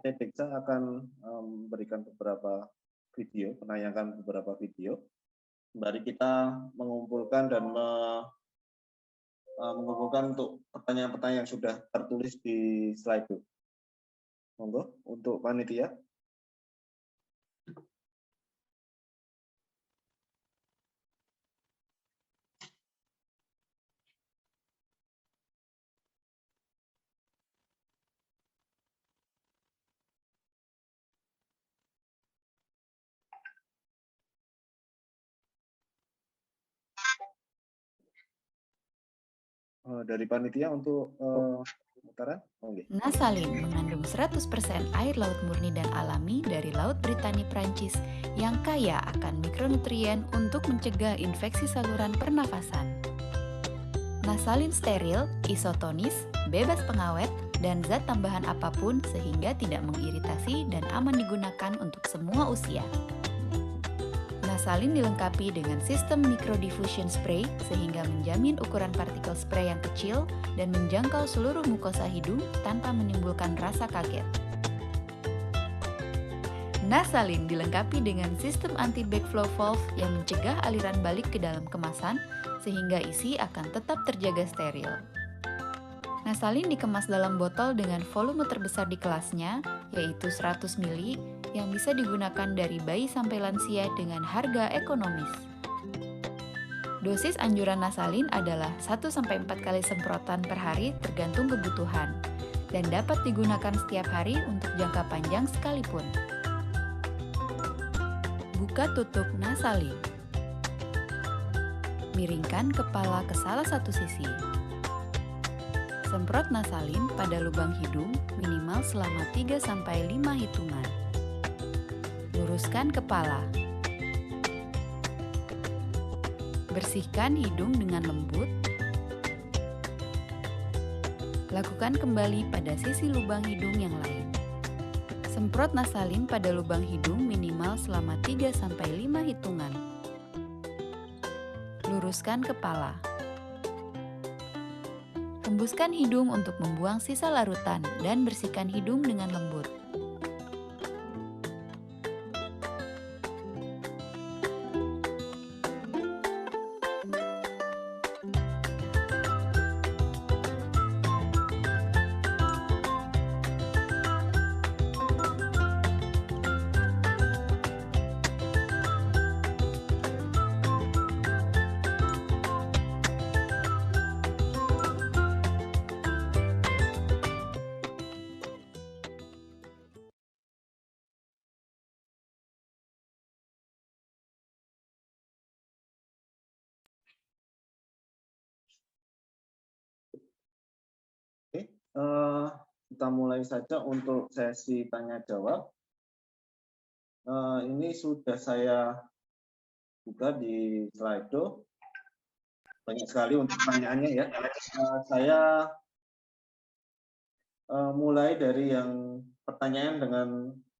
PT Diksa akan memberikan beberapa video, menayangkan beberapa video. Mari kita mengumpulkan dan mengumpulkan untuk pertanyaan-pertanyaan yang sudah tertulis di slide itu. Monggo untuk panitia. Dari panitia untuk pemutaran. Nasalin mengandung 100% air laut murni dan alami dari Laut Britani Prancis yang kaya akan mikronutrien untuk mencegah infeksi saluran pernafasan. Nasalin steril, isotonis, bebas pengawet, dan zat tambahan apapun sehingga tidak mengiritasi dan aman digunakan untuk semua usia. Nasalin dilengkapi dengan sistem microdiffusion spray sehingga menjamin ukuran partikel spray yang kecil dan menjangkau seluruh mukosa hidung tanpa menimbulkan rasa kaget. Nasalin dilengkapi dengan sistem anti-backflow valve yang mencegah aliran balik ke dalam kemasan sehingga isi akan tetap terjaga steril. Nasalin dikemas dalam botol dengan volume terbesar di kelasnya, yaitu 100 ml, yang bisa digunakan dari bayi sampai lansia dengan harga ekonomis. Dosis anjuran nasalin adalah 1-4 kali semprotan per hari tergantung kebutuhan, dan dapat digunakan setiap hari untuk jangka panjang sekalipun. Buka tutup nasalin. Miringkan kepala ke salah satu sisi. Semprot nasalin pada lubang hidung minimal selama 3-5 hitungan. Luruskan kepala. Bersihkan hidung dengan lembut. Lakukan kembali pada sisi lubang hidung yang lain. Semprot nasalin pada lubang hidung minimal selama 3-5 hitungan. Luruskan kepala. Hembuskan hidung untuk membuang sisa larutan dan bersihkan hidung dengan lembut. Kita mulai saja untuk sesi tanya jawab. Ini sudah saya buka di Slido. Banyak sekali untuk pertanyaannya ya. Saya mulai dari yang pertanyaan dengan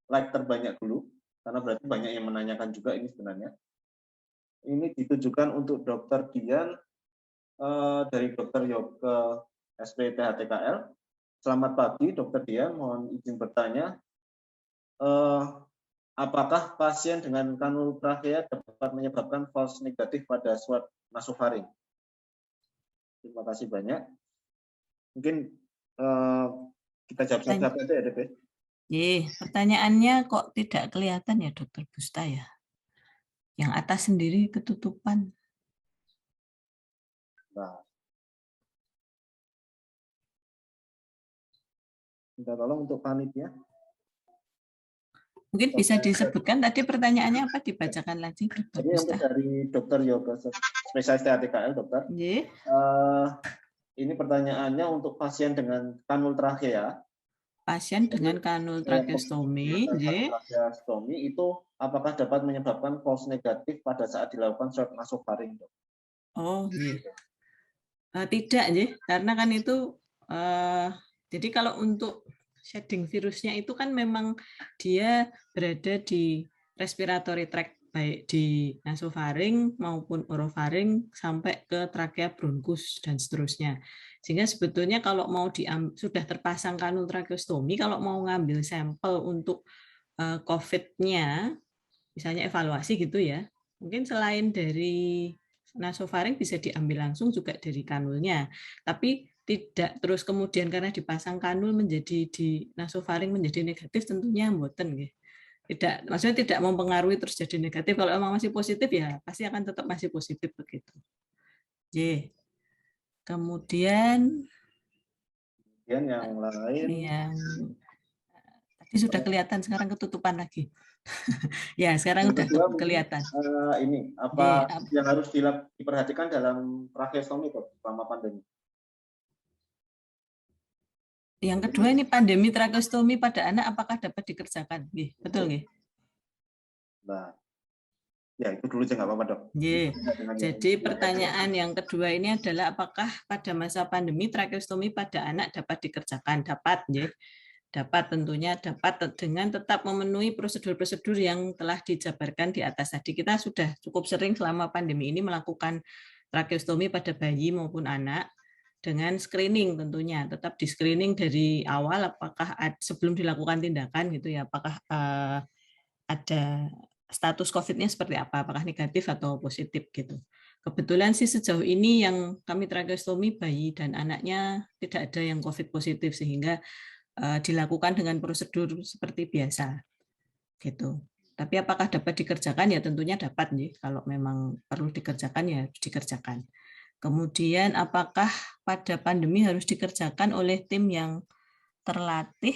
like terbanyak dulu, karena berarti banyak yang menanyakan juga ini sebenarnya. Ini ditujukan untuk Dr. Dian dari Dr. Yoga SPTHTKL. Selamat pagi, Dr. Dian. Mohon izin bertanya. apakah pasien dengan kanul trachea dapat menyebabkan false negatif pada swab nasofaring? Terima kasih banyak. Mungkin kita jawab satu-satu aja ya, DP. Pertanyaannya kok tidak kelihatan ya, Dokter Busta ya? Yang atas sendiri ketutupan. Nah, minta tolong untuk panitia. Mungkin bisa disebutkan tadi pertanyaannya apa, dibacakan lagi, Dokter Jadi Busta. untuk dari Dokter Yoga, spesialis THTKL, Dokter. Ini pertanyaannya untuk pasien dengan kanul trachea. Pasien dengan kanul tracheostomi, tracheostomi itu apakah dapat menyebabkan false negatif pada saat dilakukan swab nasofaring, Dok? Oh, tidak, karena kan itu jadi kalau untuk shedding virusnya itu kan memang dia berada di respiratory tract, baik di nasofaring maupun orofaring sampai ke trakea, bronkus dan seterusnya. Sehingga sebetulnya kalau mau sudah terpasang kanul tracheostomi, kalau mau ngambil sampel untuk COVID-nya, misalnya evaluasi gitu ya, mungkin selain dari nasofaring bisa diambil langsung juga dari kanulnya, tapi tidak terus kemudian karena dipasang kanul menjadi di nasofaring menjadi negatif, tentunya mboten nggih. Tidak, maksudnya tidak mempengaruhi terus jadi negatif. Kalau memang masih positif ya pasti akan tetap masih positif begitu. Kemudian yang lain yang tadi sudah kelihatan, sekarang ketutupan lagi. Ya, sekarang udah kelihatan. Ini apa yang harus diperhatikan dalam tracheostomi selama pandemi? Yang kedua ini pandemi tracheostomi pada anak apakah dapat dikerjakan? Betul nggih? Nah, ya itu dulu aja nggak apa-apa, Dok. Jadi pertanyaan yang kedua ini adalah apakah pada masa pandemi tracheostomi pada anak dapat dikerjakan? Dapat, dapat, tentunya dapat dengan tetap memenuhi prosedur-prosedur yang telah dijabarkan di atas tadi. Kita sudah cukup sering selama pandemi ini melakukan tracheostomi pada bayi maupun anak dengan screening, tentunya tetap di screening dari awal apakah sebelum dilakukan tindakan gitu ya, apakah ada status COVID-nya seperti apa, apakah negatif atau positif gitu. Kebetulan sih sejauh ini yang kami tracheostomi bayi dan anaknya tidak ada yang COVID positif, sehingga dilakukan dengan prosedur seperti biasa gitu. Tapi apakah dapat dikerjakan? Ya tentunya dapat nih. Kalau memang perlu dikerjakan ya dikerjakan. Kemudian apakah pada pandemi harus dikerjakan oleh tim yang terlatih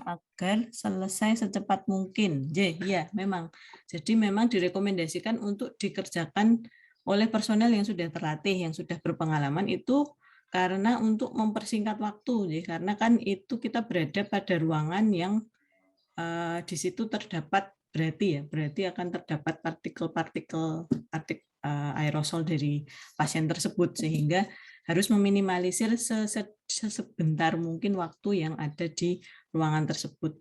agar selesai secepat mungkin? Ya, memang. Jadi memang direkomendasikan untuk dikerjakan oleh personel yang sudah terlatih, yang sudah berpengalaman itu karena untuk mempersingkat waktu, karena kan itu kita berada pada ruangan yang di situ terdapat berarti akan terdapat partikel-partikel aerosol dari pasien tersebut, sehingga harus meminimalisir sebentar mungkin waktu yang ada di ruangan tersebut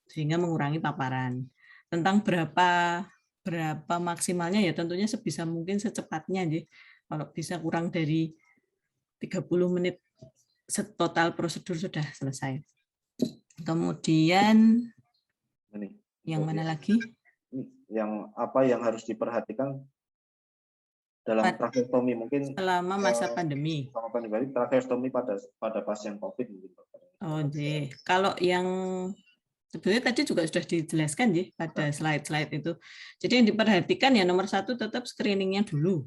sehingga mengurangi paparan. Tentang berapa maksimalnya ya tentunya sebisa mungkin secepatnya, kalau bisa kurang dari 30 menit total prosedur sudah selesai. Kemudian yang mana lagi? Yang apa yang harus diperhatikan dalam tracheostomi mungkin selama masa pandemi. Selama pandemi tracheostomi pada pasien COVID mungkin. Oh, kalau yang sebetulnya tadi juga sudah dijelaskan pada slide-slide itu. Jadi yang diperhatikan ya nomor 1 tetap screeningnya dulu.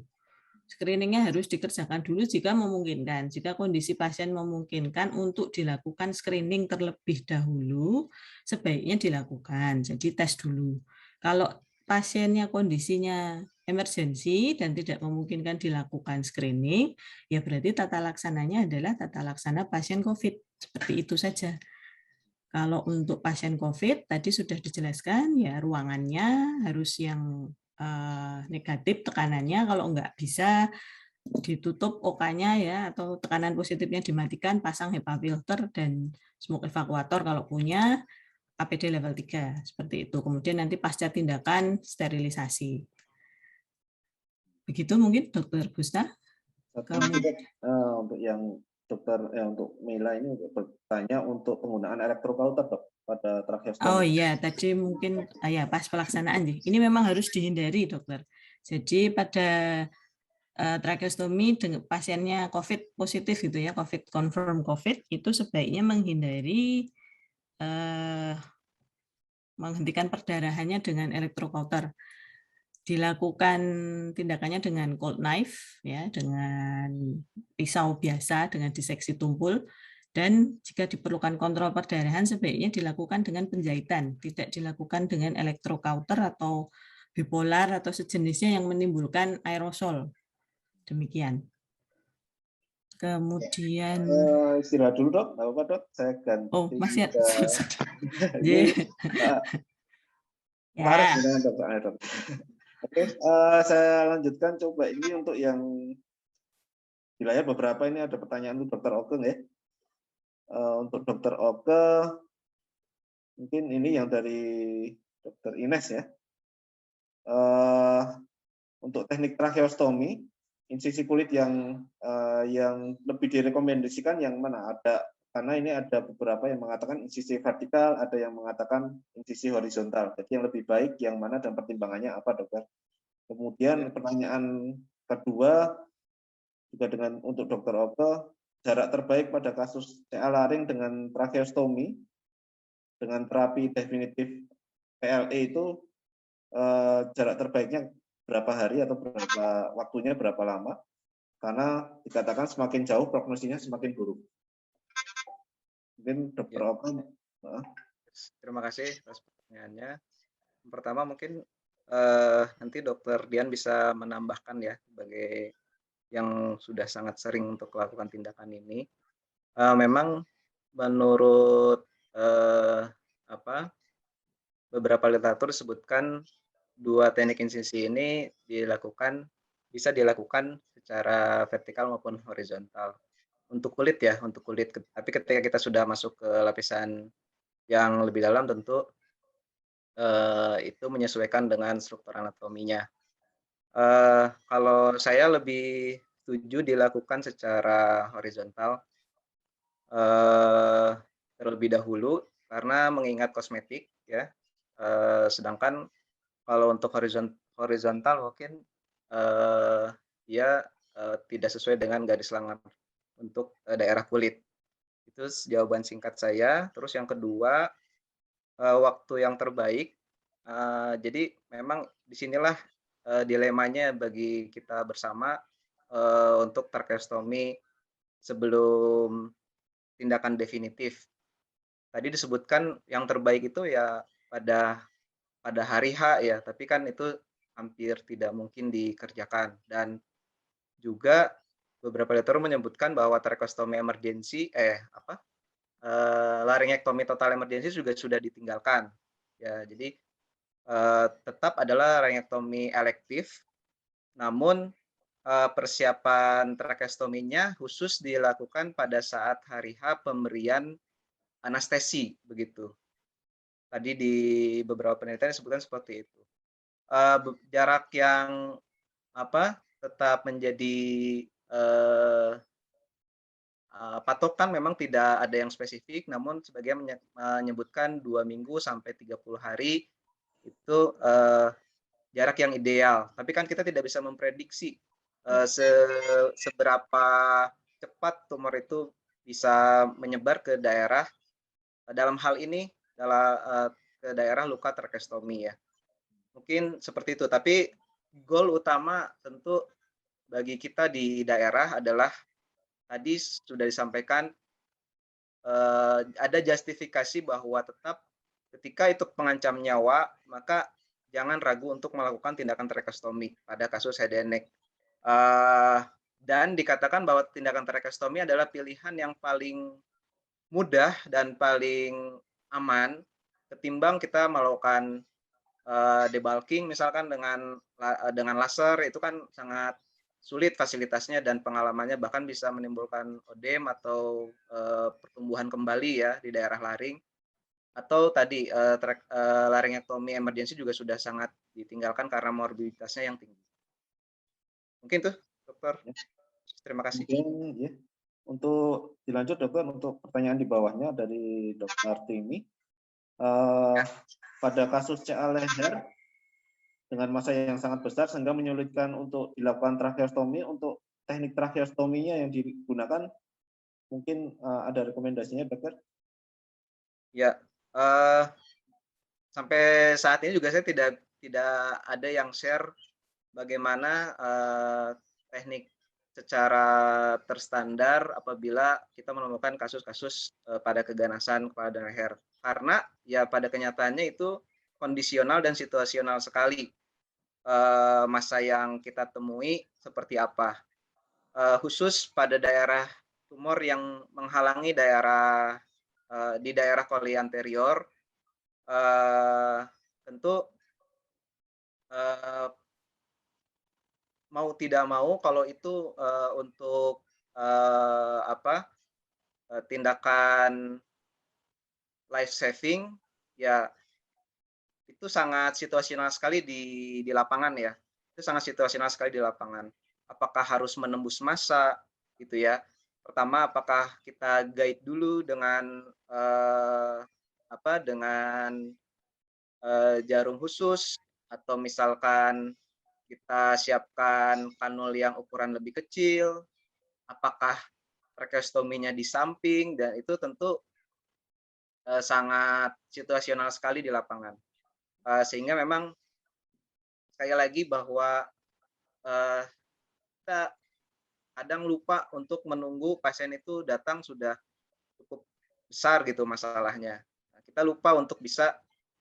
Screeningnya harus dikerjakan dulu jika memungkinkan. Jika kondisi pasien memungkinkan untuk dilakukan screening terlebih dahulu, sebaiknya dilakukan. Jadi tes dulu. Kalau pasiennya kondisinya emergensi dan tidak memungkinkan dilakukan screening, ya berarti tata laksananya adalah tata laksana pasien COVID. Seperti itu saja. Kalau untuk pasien COVID, tadi sudah dijelaskan, ya ruangannya harus yang negatif tekanannya, kalau nggak bisa ditutup OK-nya ya, atau tekanan positifnya dimatikan, pasang HEPA filter dan smoke evakuator kalau punya, APD level 3, seperti itu. Kemudian nanti pasca tindakan sterilisasi. Begitu mungkin Dokter Busta. Untuk yang dokter untuk Mila ini bertanya untuk penggunaan elektrokauter, Dok. pada Oh tracheostomi. iya, tadi mungkin ya pas pelaksanaan nih. Ini memang harus dihindari, dokter. Jadi pada tracheostomi dengan pasiennya COVID positif gitu ya, COVID confirm COVID, itu sebaiknya menghentikan perdarahannya dengan elektrokauter. Dilakukan tindakannya dengan cold knife, ya, dengan pisau biasa, dengan diseksi tumpul, dan jika diperlukan kontrol perdarahan sebaiknya dilakukan dengan penjahitan, tidak dilakukan dengan elektrokauter atau bipolar atau sejenisnya yang menimbulkan aerosol. Demikian. Kemudian Istirahat dulu dok, nggak apa-apa dok, saya ganti masih ke yeah. ini Maret Ya. dengan dok. Oke, saya lanjutkan coba ini untuk yang di layar beberapa ini ada pertanyaan untuk Dokter Oke ya. Untuk Dokter Oke, mungkin ini yang dari Dokter Ines ya. Untuk teknik tracheostomi, insisi kulit yang lebih direkomendasikan yang mana ada, karena ini ada beberapa yang mengatakan insisi vertikal, ada yang mengatakan insisi horizontal. Jadi yang lebih baik yang mana dan pertimbangannya apa, dokter? Kemudian pertanyaan kedua juga untuk Dokter Oke, jarak terbaik pada kasus CA laring dengan tracheostomi dengan terapi definitif PLE itu jarak terbaiknya berapa hari atau waktunya berapa lama? Karena dikatakan semakin jauh prognosinya semakin buruk. Mungkin Dokter Oke. Terima kasih atas pertanyaannya. Yang pertama mungkin nanti Dokter Dian bisa menambahkan ya sebagai yang sudah sangat sering untuk melakukan tindakan ini. Memang menurut beberapa literatur disebutkan dua teknik insisi ini bisa dilakukan secara vertikal maupun horizontal. Untuk kulit ya, tapi ketika kita sudah masuk ke lapisan yang lebih dalam tentu itu menyesuaikan dengan struktur anatominya. Kalau saya lebih setuju dilakukan secara horizontal terlebih dahulu karena mengingat kosmetik ya. Sedangkan kalau untuk horizontal mungkin dia tidak sesuai dengan garis lengan untuk daerah kulit. Itu jawaban singkat saya. Terus yang kedua, waktu yang terbaik. Jadi memang disinilah dilemanya bagi kita bersama untuk tracheostomi sebelum tindakan definitif. Tadi disebutkan yang terbaik itu ya pada hari H ya, tapi kan itu hampir tidak mungkin dikerjakan. Dan juga beberapa literatur menyebutkan bahwa tracheostomi emergensi laringektomi total emergensi juga sudah ditinggalkan. Ya, jadi tetap adalah laringektomi elektif, namun persiapan tracheostominya khusus dilakukan pada saat hari H pemberian anestesi begitu. Tadi di beberapa penelitian disebutkan seperti itu. Jarak yang tetap menjadi patokan memang tidak ada yang spesifik, namun sebagian menyebutkan 2 minggu sampai 30 hari itu jarak yang ideal. Tapi kan kita tidak bisa memprediksi seberapa cepat tumor itu bisa menyebar ke daerah, dalam hal ini ke daerah luka tracheostomi ya. Mungkin seperti itu, tapi goal utama tentu bagi kita di daerah adalah tadi sudah disampaikan ada justifikasi bahwa tetap ketika itu pengancam nyawa, maka jangan ragu untuk melakukan tindakan tracheostomi pada kasus head and neck. Dan dikatakan bahwa tindakan tracheostomi adalah pilihan yang paling mudah dan paling aman ketimbang kita melakukan debulking misalkan dengan laser, itu kan sangat sulit fasilitasnya dan pengalamannya, bahkan bisa menimbulkan odem atau pertumbuhan kembali ya di daerah laring. Atau tadi laringektomi emergensi juga sudah sangat ditinggalkan karena morbiditasnya yang tinggi. Mungkin tuh, dokter. Terima kasih. Mungkin ya. Untuk dilanjut dokter, untuk pertanyaan di bawahnya dari Dr. Artimi. pada kasus CA leher dengan massa yang sangat besar sehingga menyulitkan untuk dilakukan tracheostomi. Untuk teknik tracheostominya yang digunakan mungkin ada rekomendasinya, dokter? Ya, sampai saat ini juga saya tidak ada yang share bagaimana teknik secara terstandar apabila kita menemukan kasus-kasus pada keganasan pada leher. Karena ya pada kenyataannya itu kondisional dan situasional sekali massa yang kita temui seperti apa. Khusus pada daerah tumor yang menghalangi di daerah koli anterior, tentu mau tidak mau kalau itu untuk tindakan life saving, ya itu sangat situasional sekali di lapangan ya. Itu sangat situasional sekali di lapangan. Apakah harus menembus massa gitu ya. Pertama, apakah kita guide dulu dengan jarum khusus, atau misalkan kita siapkan kanul yang ukuran lebih kecil, apakah tracheostominya di samping, dan itu tentu sangat situasional sekali di lapangan. Sehingga memang sekali lagi bahwa kita kadang lupa untuk menunggu pasien itu datang sudah cukup besar gitu masalahnya. Kita lupa untuk bisa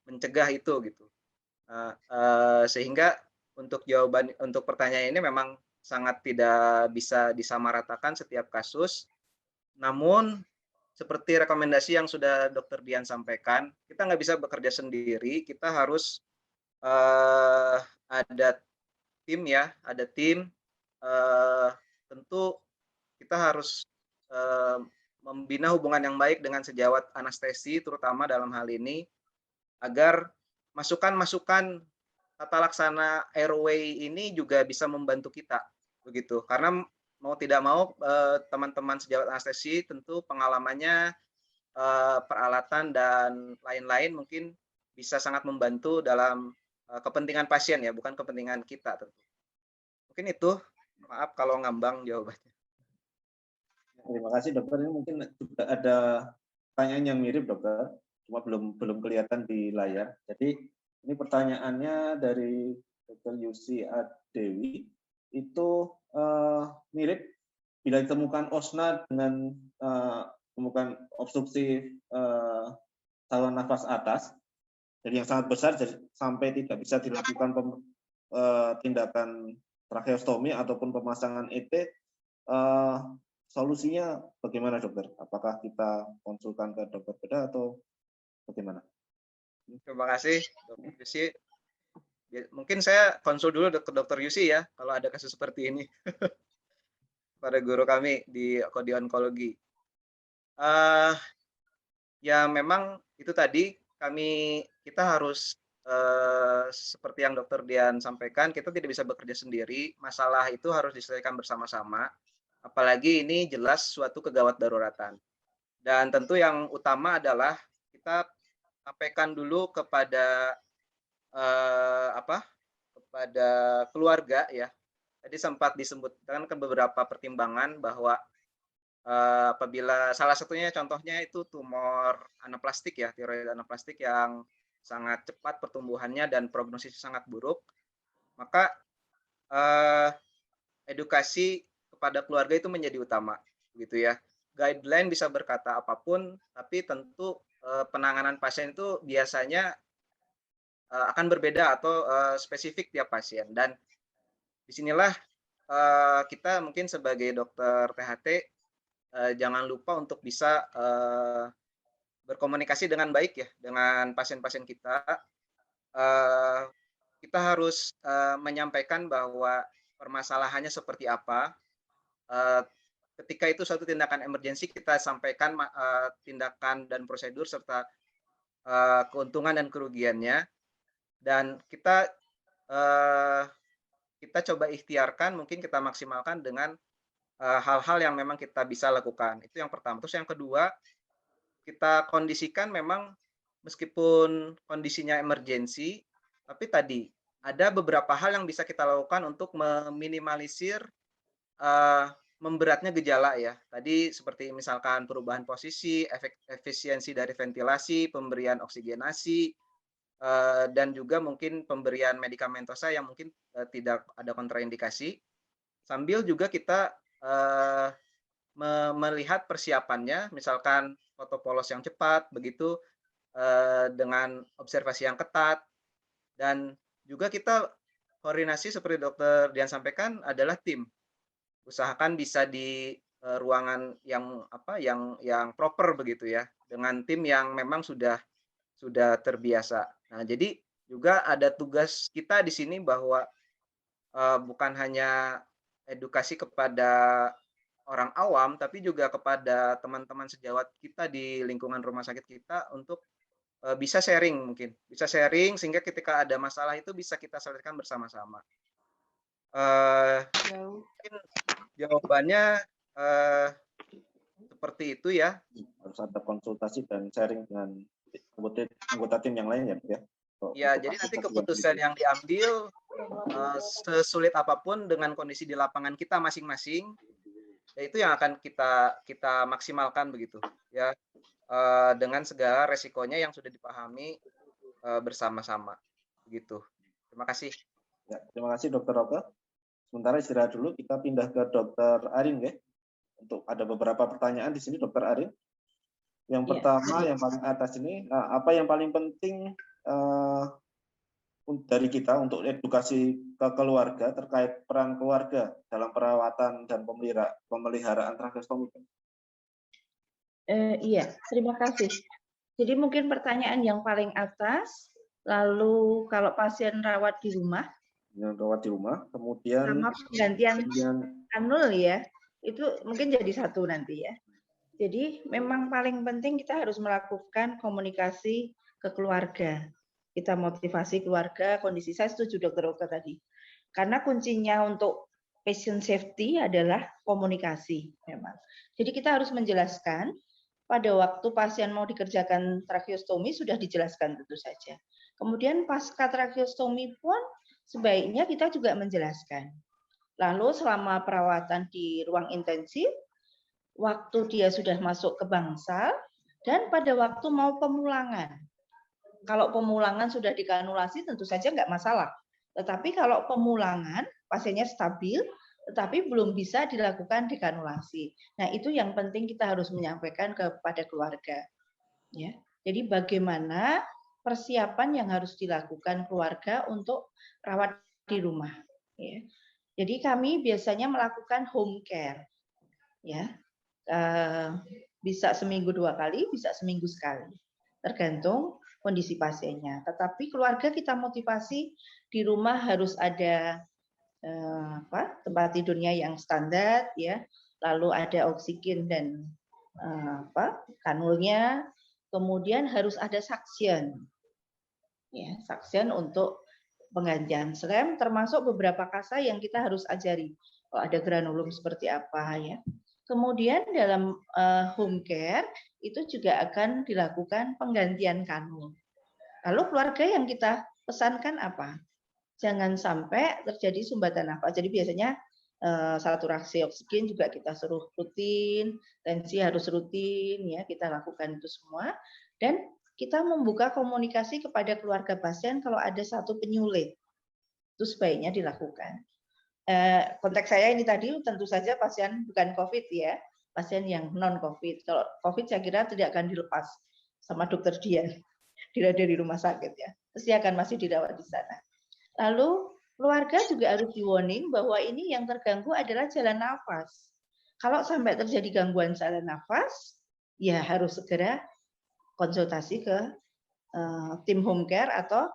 mencegah itu gitu. Sehingga untuk pertanyaan ini memang sangat tidak bisa disamaratakan setiap kasus. Namun seperti rekomendasi yang sudah Dr. Dian sampaikan, kita nggak bisa bekerja sendiri, kita harus ada tim ya, tentu kita harus membina hubungan yang baik dengan sejawat anestesi, terutama dalam hal ini, agar masukan-masukan tata laksana airway ini juga bisa membantu kita, begitu. Karena mau tidak mau teman-teman sejawat anestesi tentu pengalamannya, peralatan dan lain-lain mungkin bisa sangat membantu dalam kepentingan pasien ya, bukan kepentingan kita tentu. Mungkin itu, maaf kalau ngambang jawabannya. Terima kasih dokter. Ini mungkin juga ada pertanyaan yang mirip dokter, cuma belum kelihatan di layar. Jadi ini pertanyaannya dari Dr. Yusi Adewi, itu mirip bila ditemukan OSNA dengan temukan obstruksi saluran nafas atas, jadi yang sangat besar sampai tidak bisa dilakukan tindakan tracheostomi ataupun pemasangan ET, solusinya bagaimana dokter? Apakah kita konsultan ke dokter bedah atau bagaimana? Terima kasih Dr. Yusi. Mungkin saya konsul dulu ke Dr. Yusi ya kalau ada kasus seperti ini pada guru kami di onkologi. Ya memang itu tadi kita harus seperti yang Dr. Dian sampaikan, kita tidak bisa bekerja sendiri. Masalah itu harus diselesaikan bersama-sama. Apalagi ini jelas suatu kegawat daruratan. Dan tentu yang utama adalah kita sampaikan dulu kepada kepada keluarga ya. Tadi sempat disebutkan ke beberapa pertimbangan bahwa apabila salah satunya contohnya itu tumor anaplastik ya, tiroid anaplastik yang sangat cepat pertumbuhannya dan prognosisnya sangat buruk, maka edukasi kepada keluarga itu menjadi utama, gitu ya. Guideline bisa berkata apapun, tapi tentu penanganan pasien itu biasanya akan berbeda atau spesifik tiap pasien. Dan disinilah kita mungkin sebagai dokter THT jangan lupa untuk bisa berkomunikasi dengan baik ya dengan pasien-pasien kita. Kita harus menyampaikan bahwa permasalahannya seperti apa. Ketika itu suatu tindakan emergensi, kita sampaikan tindakan dan prosedur serta keuntungan dan kerugiannya. Dan kita coba ikhtiarkan, mungkin kita maksimalkan dengan hal-hal yang memang kita bisa lakukan. Itu yang pertama. Terus yang kedua, kita kondisikan memang meskipun kondisinya emergensi, tapi tadi ada beberapa hal yang bisa kita lakukan untuk meminimalisir memberatnya gejala ya. Tadi seperti misalkan perubahan posisi, efisiensi dari ventilasi, pemberian oksigenasi, dan juga mungkin pemberian medikamentosa yang mungkin tidak ada kontraindikasi. Sambil juga kita melihat persiapannya, misalkan foto polos yang cepat, begitu dengan observasi yang ketat, dan juga kita koordinasi seperti Dokter Dian sampaikan adalah tim. Usahakan bisa di ruangan yang proper begitu ya, dengan tim yang memang sudah terbiasa. Nah, jadi juga ada tugas kita di sini bahwa bukan hanya edukasi kepada orang awam, tapi juga kepada teman-teman sejawat kita di lingkungan rumah sakit kita untuk bisa sharing mungkin. Bisa sharing sehingga ketika ada masalah itu bisa kita selesaikan bersama-sama. Mungkin jawabannya seperti itu ya. Harus ada konsultasi dan sharing dengan anggota tim yang lain ya. Ya, jadi nanti keputusan yang diambil sesulit apapun dengan kondisi di lapangan kita masing-masing, ya itu yang akan kita maksimalkan begitu ya, dengan segala resikonya yang sudah dipahami bersama-sama begitu. Terima kasih. Ya, terima kasih Dokter Roke. Sementara istirahat dulu, kita pindah ke Dokter Arin ya. Untuk ada beberapa pertanyaan di sini Dokter Arin. Yang pertama, yang paling atas ini, apa yang paling penting dari kita untuk edukasi ke keluarga terkait peran keluarga dalam perawatan dan pemeliharaan tracheostomi? Iya, terima kasih. Jadi mungkin pertanyaan yang paling atas, lalu kalau pasien rawat di rumah, kemudian sama penggantian kanul ya, itu mungkin jadi satu nanti ya. Jadi memang paling penting kita harus melakukan komunikasi ke keluarga. Kita motivasi keluarga, kondisi saya setuju Dokter Roke tadi. Karena kuncinya untuk patient safety adalah komunikasi memang. Jadi kita harus menjelaskan pada waktu pasien mau dikerjakan tracheostomi sudah dijelaskan tentu saja. Kemudian pasca tracheostomi pun sebaiknya kita juga menjelaskan. Lalu selama perawatan di ruang intensif, waktu dia sudah masuk ke bangsal, dan pada waktu mau pemulangan. Kalau pemulangan sudah dikanulasi tentu saja nggak masalah. Tetapi kalau pemulangan pasiennya stabil, tetapi belum bisa dilakukan dekanulasi. Nah itu yang penting kita harus menyampaikan kepada keluarga. Ya, jadi bagaimana persiapan yang harus dilakukan keluarga untuk rawat di rumah. Ya. Jadi kami biasanya melakukan home care. Ya, bisa seminggu 2 kali, bisa seminggu sekali, tergantung kondisi pasiennya. Tetapi keluarga kita motivasi di rumah harus ada tempat tidurnya yang standar, ya, lalu ada oksigen dan kanulnya, kemudian harus ada suction, ya, suction untuk penggantian slem, termasuk beberapa kasa yang kita harus ajari. Kalau ada granulum seperti apa, ya. Kemudian dalam home care itu juga akan dilakukan penggantian kanul. Lalu keluarga yang kita pesankan apa? Jangan sampai terjadi sumbatan nafas. Jadi biasanya saturasi oksigen juga kita suruh rutin, tensi harus rutin, ya kita lakukan itu semua. Dan kita membuka komunikasi kepada keluarga pasien kalau ada satu penyulit, itu sebaiknya dilakukan. Konteks saya ini tadi tentu saja pasien bukan COVID ya, pasien yang non-COVID. Kalau COVID saya kira tidak akan dilepas sama dokter Dian dari rumah sakit ya, pasti akan masih dirawat di sana. Lalu keluarga juga harus di-warning bahwa ini yang terganggu adalah jalan nafas. Kalau sampai terjadi gangguan jalan nafas, ya harus segera konsultasi ke tim home care atau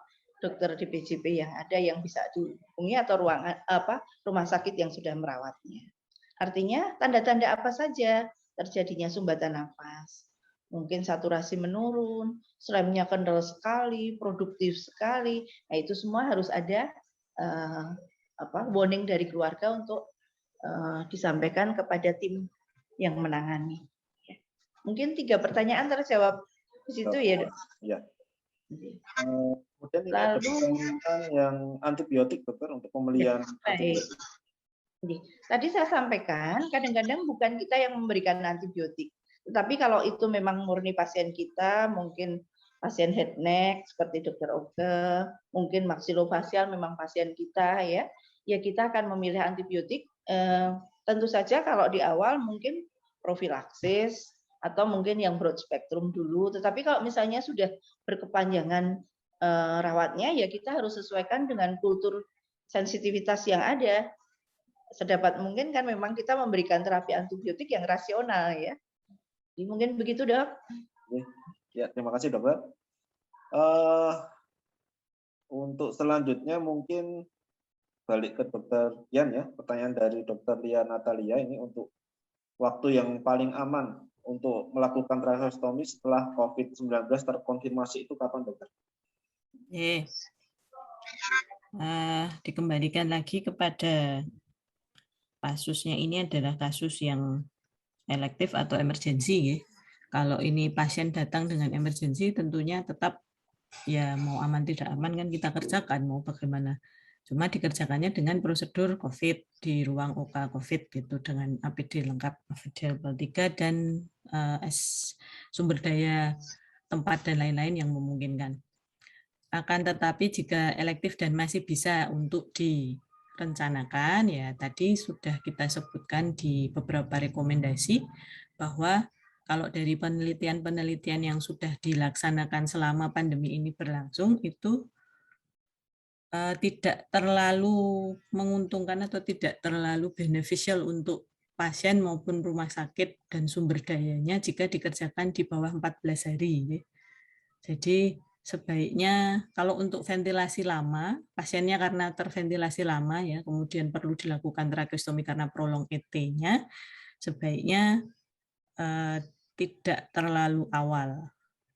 dokter DPJP yang ada yang bisa dihubungi atau rumah sakit yang sudah merawatnya. Artinya tanda-tanda apa saja terjadinya sumbatan nafas? Mungkin saturasi menurun, slemnya kendal sekali, produktif sekali. Nah itu semua harus ada warning dari keluarga untuk disampaikan kepada tim yang menangani. Mungkin 3 pertanyaan terjawab Di situ ya, Dok. Ya. Kemudian ini ada Lalu pertanyaan yang antibiotik, dokter, untuk pembelian baik. Tadi saya sampaikan, kadang-kadang bukan kita yang memberikan antibiotik. Tetapi kalau itu memang murni pasien kita, mungkin pasien head neck seperti Dokter Oke, mungkin maksilofacial memang pasien kita ya kita akan memilih antibiotik. Tentu saja kalau di awal mungkin profilaksis atau mungkin yang broad spectrum dulu. Tetapi kalau misalnya sudah berkepanjangan rawatnya, ya kita harus sesuaikan dengan kultur sensitivitas yang ada. Sedapat mungkin kan memang kita memberikan terapi antibiotik yang rasional ya. Jadi mungkin begitu, Dok. Ya, terima kasih, Dokter. Untuk selanjutnya mungkin balik ke Dokter Yan ya. Pertanyaan dari Dokter Lia Natalia ini untuk waktu yang paling aman untuk melakukan tracheostomi setelah COVID-19 terkonfirmasi itu kapan, Dokter? Dikembalikan lagi kepada kasusnya, ini adalah kasus yang elektif atau emergensi ya. Kalau ini pasien datang dengan emergensi, tentunya tetap ya mau aman tidak aman kan kita kerjakan, mau bagaimana. Cuma dikerjakannya dengan prosedur COVID di ruang OK COVID gitu, dengan APD lengkap, APD level 3 dan sumber daya tempat dan lain-lain yang memungkinkan. Akan tetapi jika elektif dan masih bisa untuk direncanakan, ya tadi sudah kita sebutkan di beberapa rekomendasi bahwa kalau dari penelitian-penelitian yang sudah dilaksanakan selama pandemi ini berlangsung, itu tidak terlalu menguntungkan atau tidak terlalu beneficial untuk pasien maupun rumah sakit dan sumber dayanya jika dikerjakan di bawah 14 hari. Jadi sebaiknya kalau untuk ventilasi lama, pasiennya karena terventilasi lama ya, kemudian perlu dilakukan tracheostomi karena prolong ET-nya, sebaiknya tidak terlalu awal.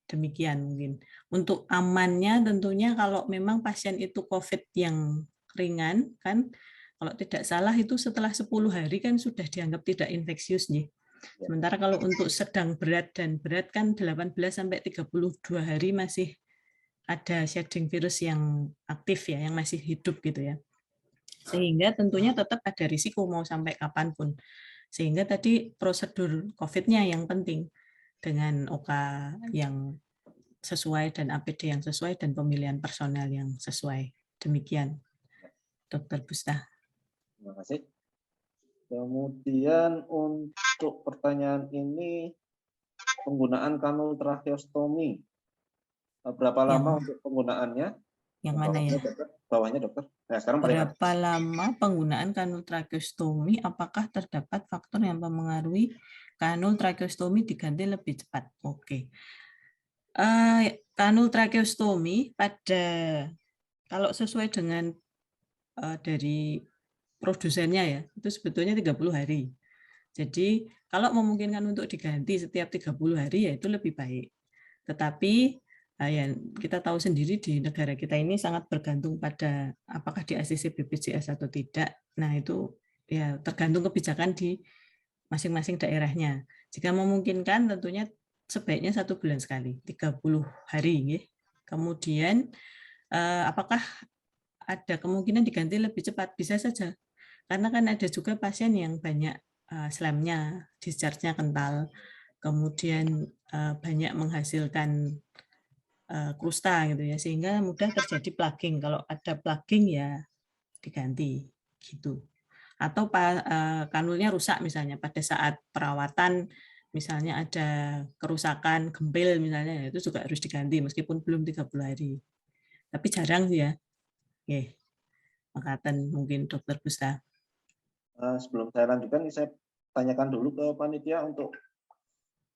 Demikian mungkin. Untuk amannya tentunya kalau memang pasien itu COVID yang ringan, kan kalau tidak salah itu setelah 10 hari kan sudah dianggap tidak infeksius nih. Sementara kalau untuk sedang berat dan berat kan 18-32 hari masih ada shedding virus yang aktif ya, yang masih hidup gitu ya. Sehingga tentunya tetap ada risiko mau sampai kapanpun. Sehingga tadi prosedur COVID-nya yang penting dengan OK yang sesuai dan APD yang sesuai dan pemilihan personel yang sesuai. Demikian, Dr. Busta. Terima kasih. Kemudian untuk pertanyaan ini, penggunaan kanul tracheostomi. Berapa lama untuk penggunaannya? Yang mana ya? Bawahnya, dokter. Nah, sekarang berapa lama penggunaan kanul tracheostomi? Apakah terdapat faktor yang mempengaruhi kanul tracheostomi diganti lebih cepat? Oke. Kanul tracheostomi kalau sesuai dengan dari produsennya ya, itu sebetulnya 30 hari. Jadi kalau memungkinkan untuk diganti setiap 30 hari ya itu lebih baik. Tetapi ya, kita tahu sendiri di negara kita ini sangat bergantung pada apakah di ACC BPJS atau tidak. Nah itu ya tergantung kebijakan di masing-masing daerahnya. Jika memungkinkan tentunya sebaiknya 1 bulan sekali, 30 hari. Kemudian apakah ada kemungkinan diganti lebih cepat? Bisa saja. Karena kan ada juga pasien yang banyak slamnya, discharge-nya kental, kemudian banyak menghasilkan krusta gitu ya, sehingga mudah terjadi plugging. Kalau ada plugging ya diganti gitu. Atau kanulnya rusak misalnya pada saat perawatan, misalnya ada kerusakan gempil misalnya, itu juga harus diganti meskipun belum 30 hari. Tapi jarang sih ya. Oke. Makatan mungkin Dokter Busta. Sebelum saya lanjutkan, saya tanyakan dulu ke panitia untuk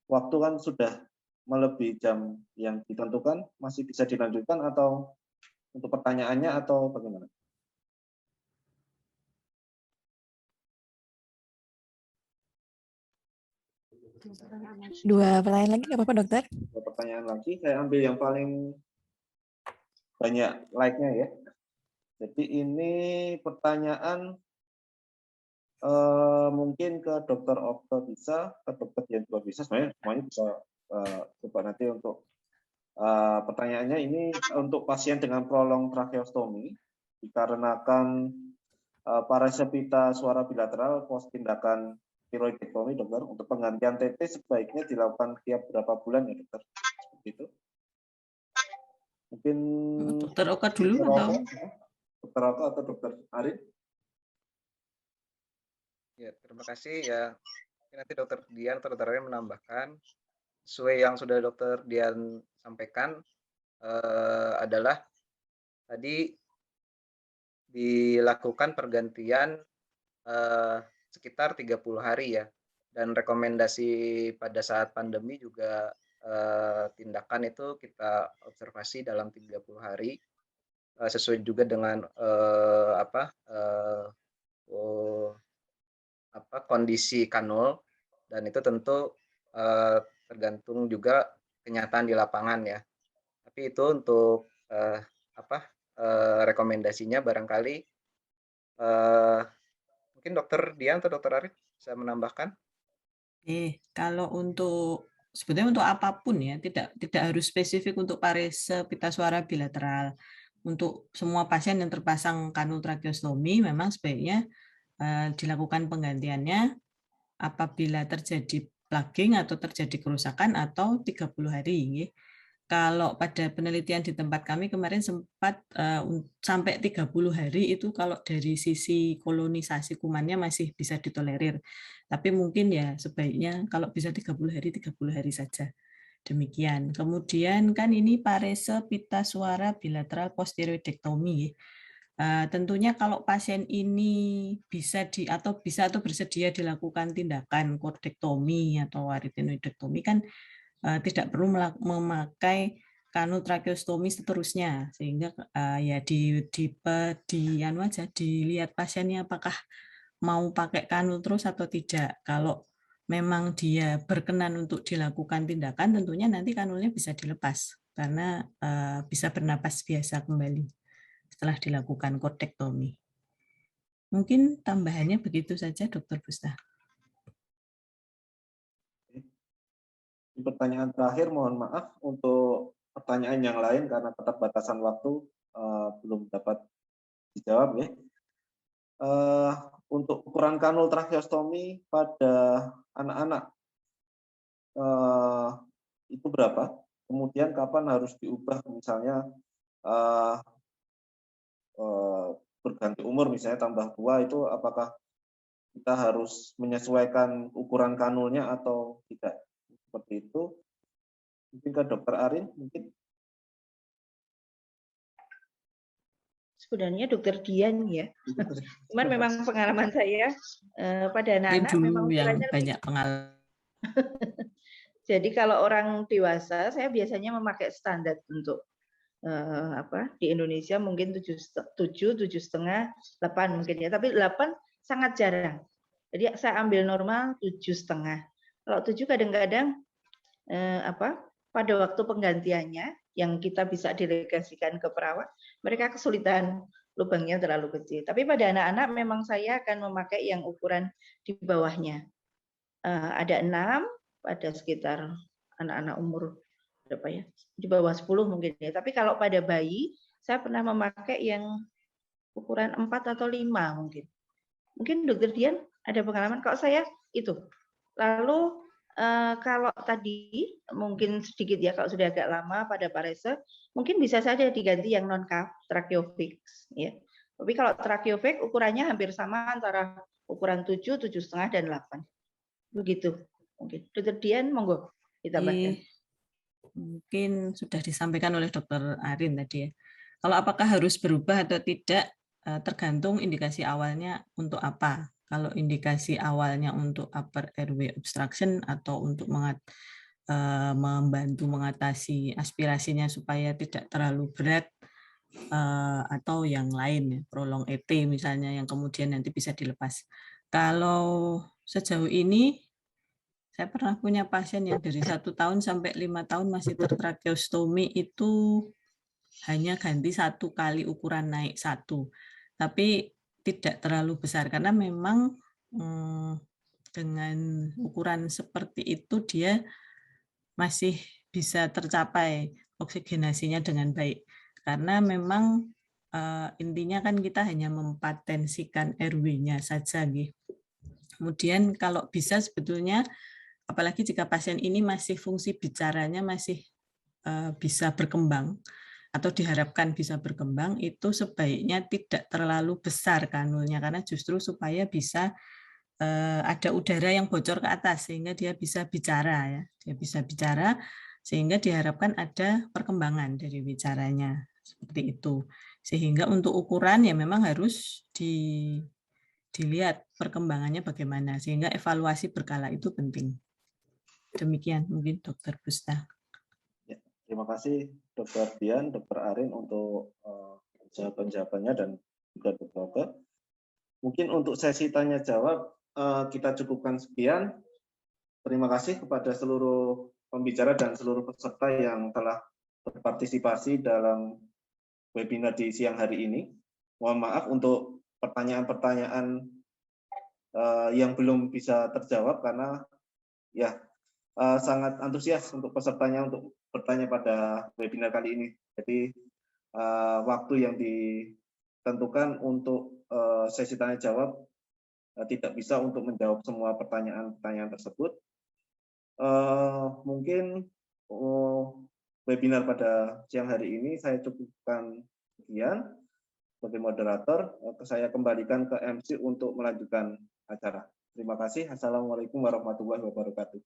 waktu kan sudah melebihi jam yang ditentukan, masih bisa dilanjutkan atau untuk pertanyaannya atau bagaimana? Dua pertanyaan lagi nggak apa-apa, dokter? Dua pertanyaan lagi, saya ambil yang paling banyak like-nya ya. Jadi ini pertanyaan mungkin ke Dokter Okto bisa, ke Dokter Dian juga bisa, semuanya bisa coba nanti untuk Pertanyaannya ini untuk pasien dengan prolong tracheostomi dikarenakan parese pita suara bilateral pos tindakan tiroidektomi, dokter. Untuk penggantian TT sebaiknya dilakukan tiap berapa bulan ya, dokter? Seperti itu. Mungkin Dokter Oka dulu Dokter Oka atau Dokter Arin? Ya, terima kasih ya. Nanti Dokter Dian atau Dokter Arin menambahkan sesuai yang sudah Dokter Dian sampaikan adalah tadi dilakukan pergantian sekitar 30 hari ya. Dan rekomendasi pada saat pandemi juga tindakan itu kita observasi dalam 30 hari sesuai juga dengan kondisi kanul, dan itu tentu tergantung juga kenyataan di lapangan ya. Tapi itu untuk rekomendasinya barangkali mungkin Dokter Dian atau Dokter Arif bisa menambahkan. Kalau sebetulnya untuk apapun ya, tidak harus spesifik untuk parese pita suara bilateral. Untuk semua pasien yang terpasang kanul tracheostomi memang sebaiknya dilakukan penggantiannya apabila terjadi plaking atau terjadi kerusakan atau 30 hari. Kalau pada penelitian di tempat kami kemarin sempat sampai 30 hari itu kalau dari sisi kolonisasi kumannya masih bisa ditolerir. Tapi mungkin ya sebaiknya kalau bisa 30 hari saja. Demikian. Kemudian kan ini parese pita suara bilateral postiroidektomi. Tentunya kalau pasien ini bisa atau bersedia dilakukan tindakan kordektomi atau aritenoidektomi kan tidak perlu memakai kanul tracheostomi seterusnya, sehingga ya dilihat pasiennya apakah mau pakai kanul terus atau tidak. Kalau memang dia berkenan untuk dilakukan tindakan, tentunya nanti kanulnya bisa dilepas karena bisa bernapas biasa kembali setelah dilakukan kordektomi. Mungkin tambahannya begitu saja, Dr. Busta. Pertanyaan terakhir, mohon maaf untuk pertanyaan yang lain karena keterbatasan waktu belum dapat dijawab ya. Untuk ukuran kanul tracheostomi pada anak-anak itu berapa? Kemudian kapan harus diubah, misalnya berganti umur, misalnya tambah tua, itu apakah kita harus menyesuaikan ukuran kanulnya atau tidak? Seperti itu. Mungkin ke Dokter Arin, mungkin. Sebenarnya Dokter Dian ya. Cuman memang pengalaman saya pada anak-anak memang yang banyak pengalaman. Jadi kalau orang dewasa saya biasanya memakai standar untuk di Indonesia mungkin 7,5, 8 mungkin ya. Tapi 8 sangat jarang. Jadi saya ambil normal 7,5. Kalau 7 kadang-kadang pada waktu penggantiannya yang kita bisa delegasikan ke perawat, mereka kesulitan, lubangnya terlalu kecil. Tapi pada anak-anak memang saya akan memakai yang ukuran di bawahnya. Ada 6 pada sekitar anak-anak umur berapa ya? Di bawah 10 mungkin ya. Tapi kalau pada bayi, saya pernah memakai yang ukuran 4 atau 5 mungkin. Mungkin Dokter Dian ada pengalaman. Kalau saya itu. Lalu kalau tadi mungkin sedikit ya, kalau sudah agak lama pada parese, mungkin bisa saja diganti yang non-cuff tracheofix ya. Tapi kalau tracheofix ukurannya hampir sama antara ukuran 7, 7,5 dan 8. Begitu. Mungkin Dokter Dian monggo ditambahkan. Mungkin sudah disampaikan oleh Dokter Arin tadi ya. Kalau apakah harus berubah atau tidak tergantung indikasi awalnya untuk apa. Kalau indikasi awalnya untuk upper airway obstruction atau untuk membantu mengatasi aspirasinya supaya tidak terlalu berat, atau yang lain, prolong ET misalnya yang kemudian nanti bisa dilepas. Kalau sejauh ini saya pernah punya pasien yang dari 1 tahun sampai 5 tahun masih tertracheostomi itu hanya ganti 1 kali ukuran naik 1. Tapi tidak terlalu besar karena memang dengan ukuran seperti itu dia masih bisa tercapai oksigenasinya dengan baik. Karena memang intinya kan kita hanya mempatensikan RW-nya saja. Kemudian kalau bisa sebetulnya, apalagi jika pasien ini masih fungsi bicaranya masih bisa berkembang, atau diharapkan bisa berkembang, itu sebaiknya tidak terlalu besar kanulnya, karena justru supaya bisa ada udara yang bocor ke atas sehingga dia bisa bicara, ya. Dia bisa bicara sehingga diharapkan ada perkembangan dari bicaranya seperti itu. Sehingga untuk ukuran ya memang harus dilihat perkembangannya bagaimana, sehingga evaluasi berkala itu penting. Demikian mungkin Dr. Busta. Terima kasih Dr. Dian, Dr. Arin untuk jawaban-jawabannya dan juga Dr. Mungkin untuk sesi tanya jawab kita cukupkan sekian. Terima kasih kepada seluruh pembicara dan seluruh peserta yang telah berpartisipasi dalam webinar di siang hari ini. Mohon maaf untuk pertanyaan-pertanyaan yang belum bisa terjawab karena ya sangat antusias untuk pesertanya untuk bertanya pada webinar kali ini. Jadi waktu yang ditentukan untuk sesi tanya jawab tidak bisa untuk menjawab semua pertanyaan-pertanyaan tersebut. Mungkin webinar pada siang hari ini saya cukupkan sekian sebagai moderator. Saya kembalikan ke MC untuk melanjutkan acara. Terima kasih. Assalamualaikum warahmatullahi wabarakatuh.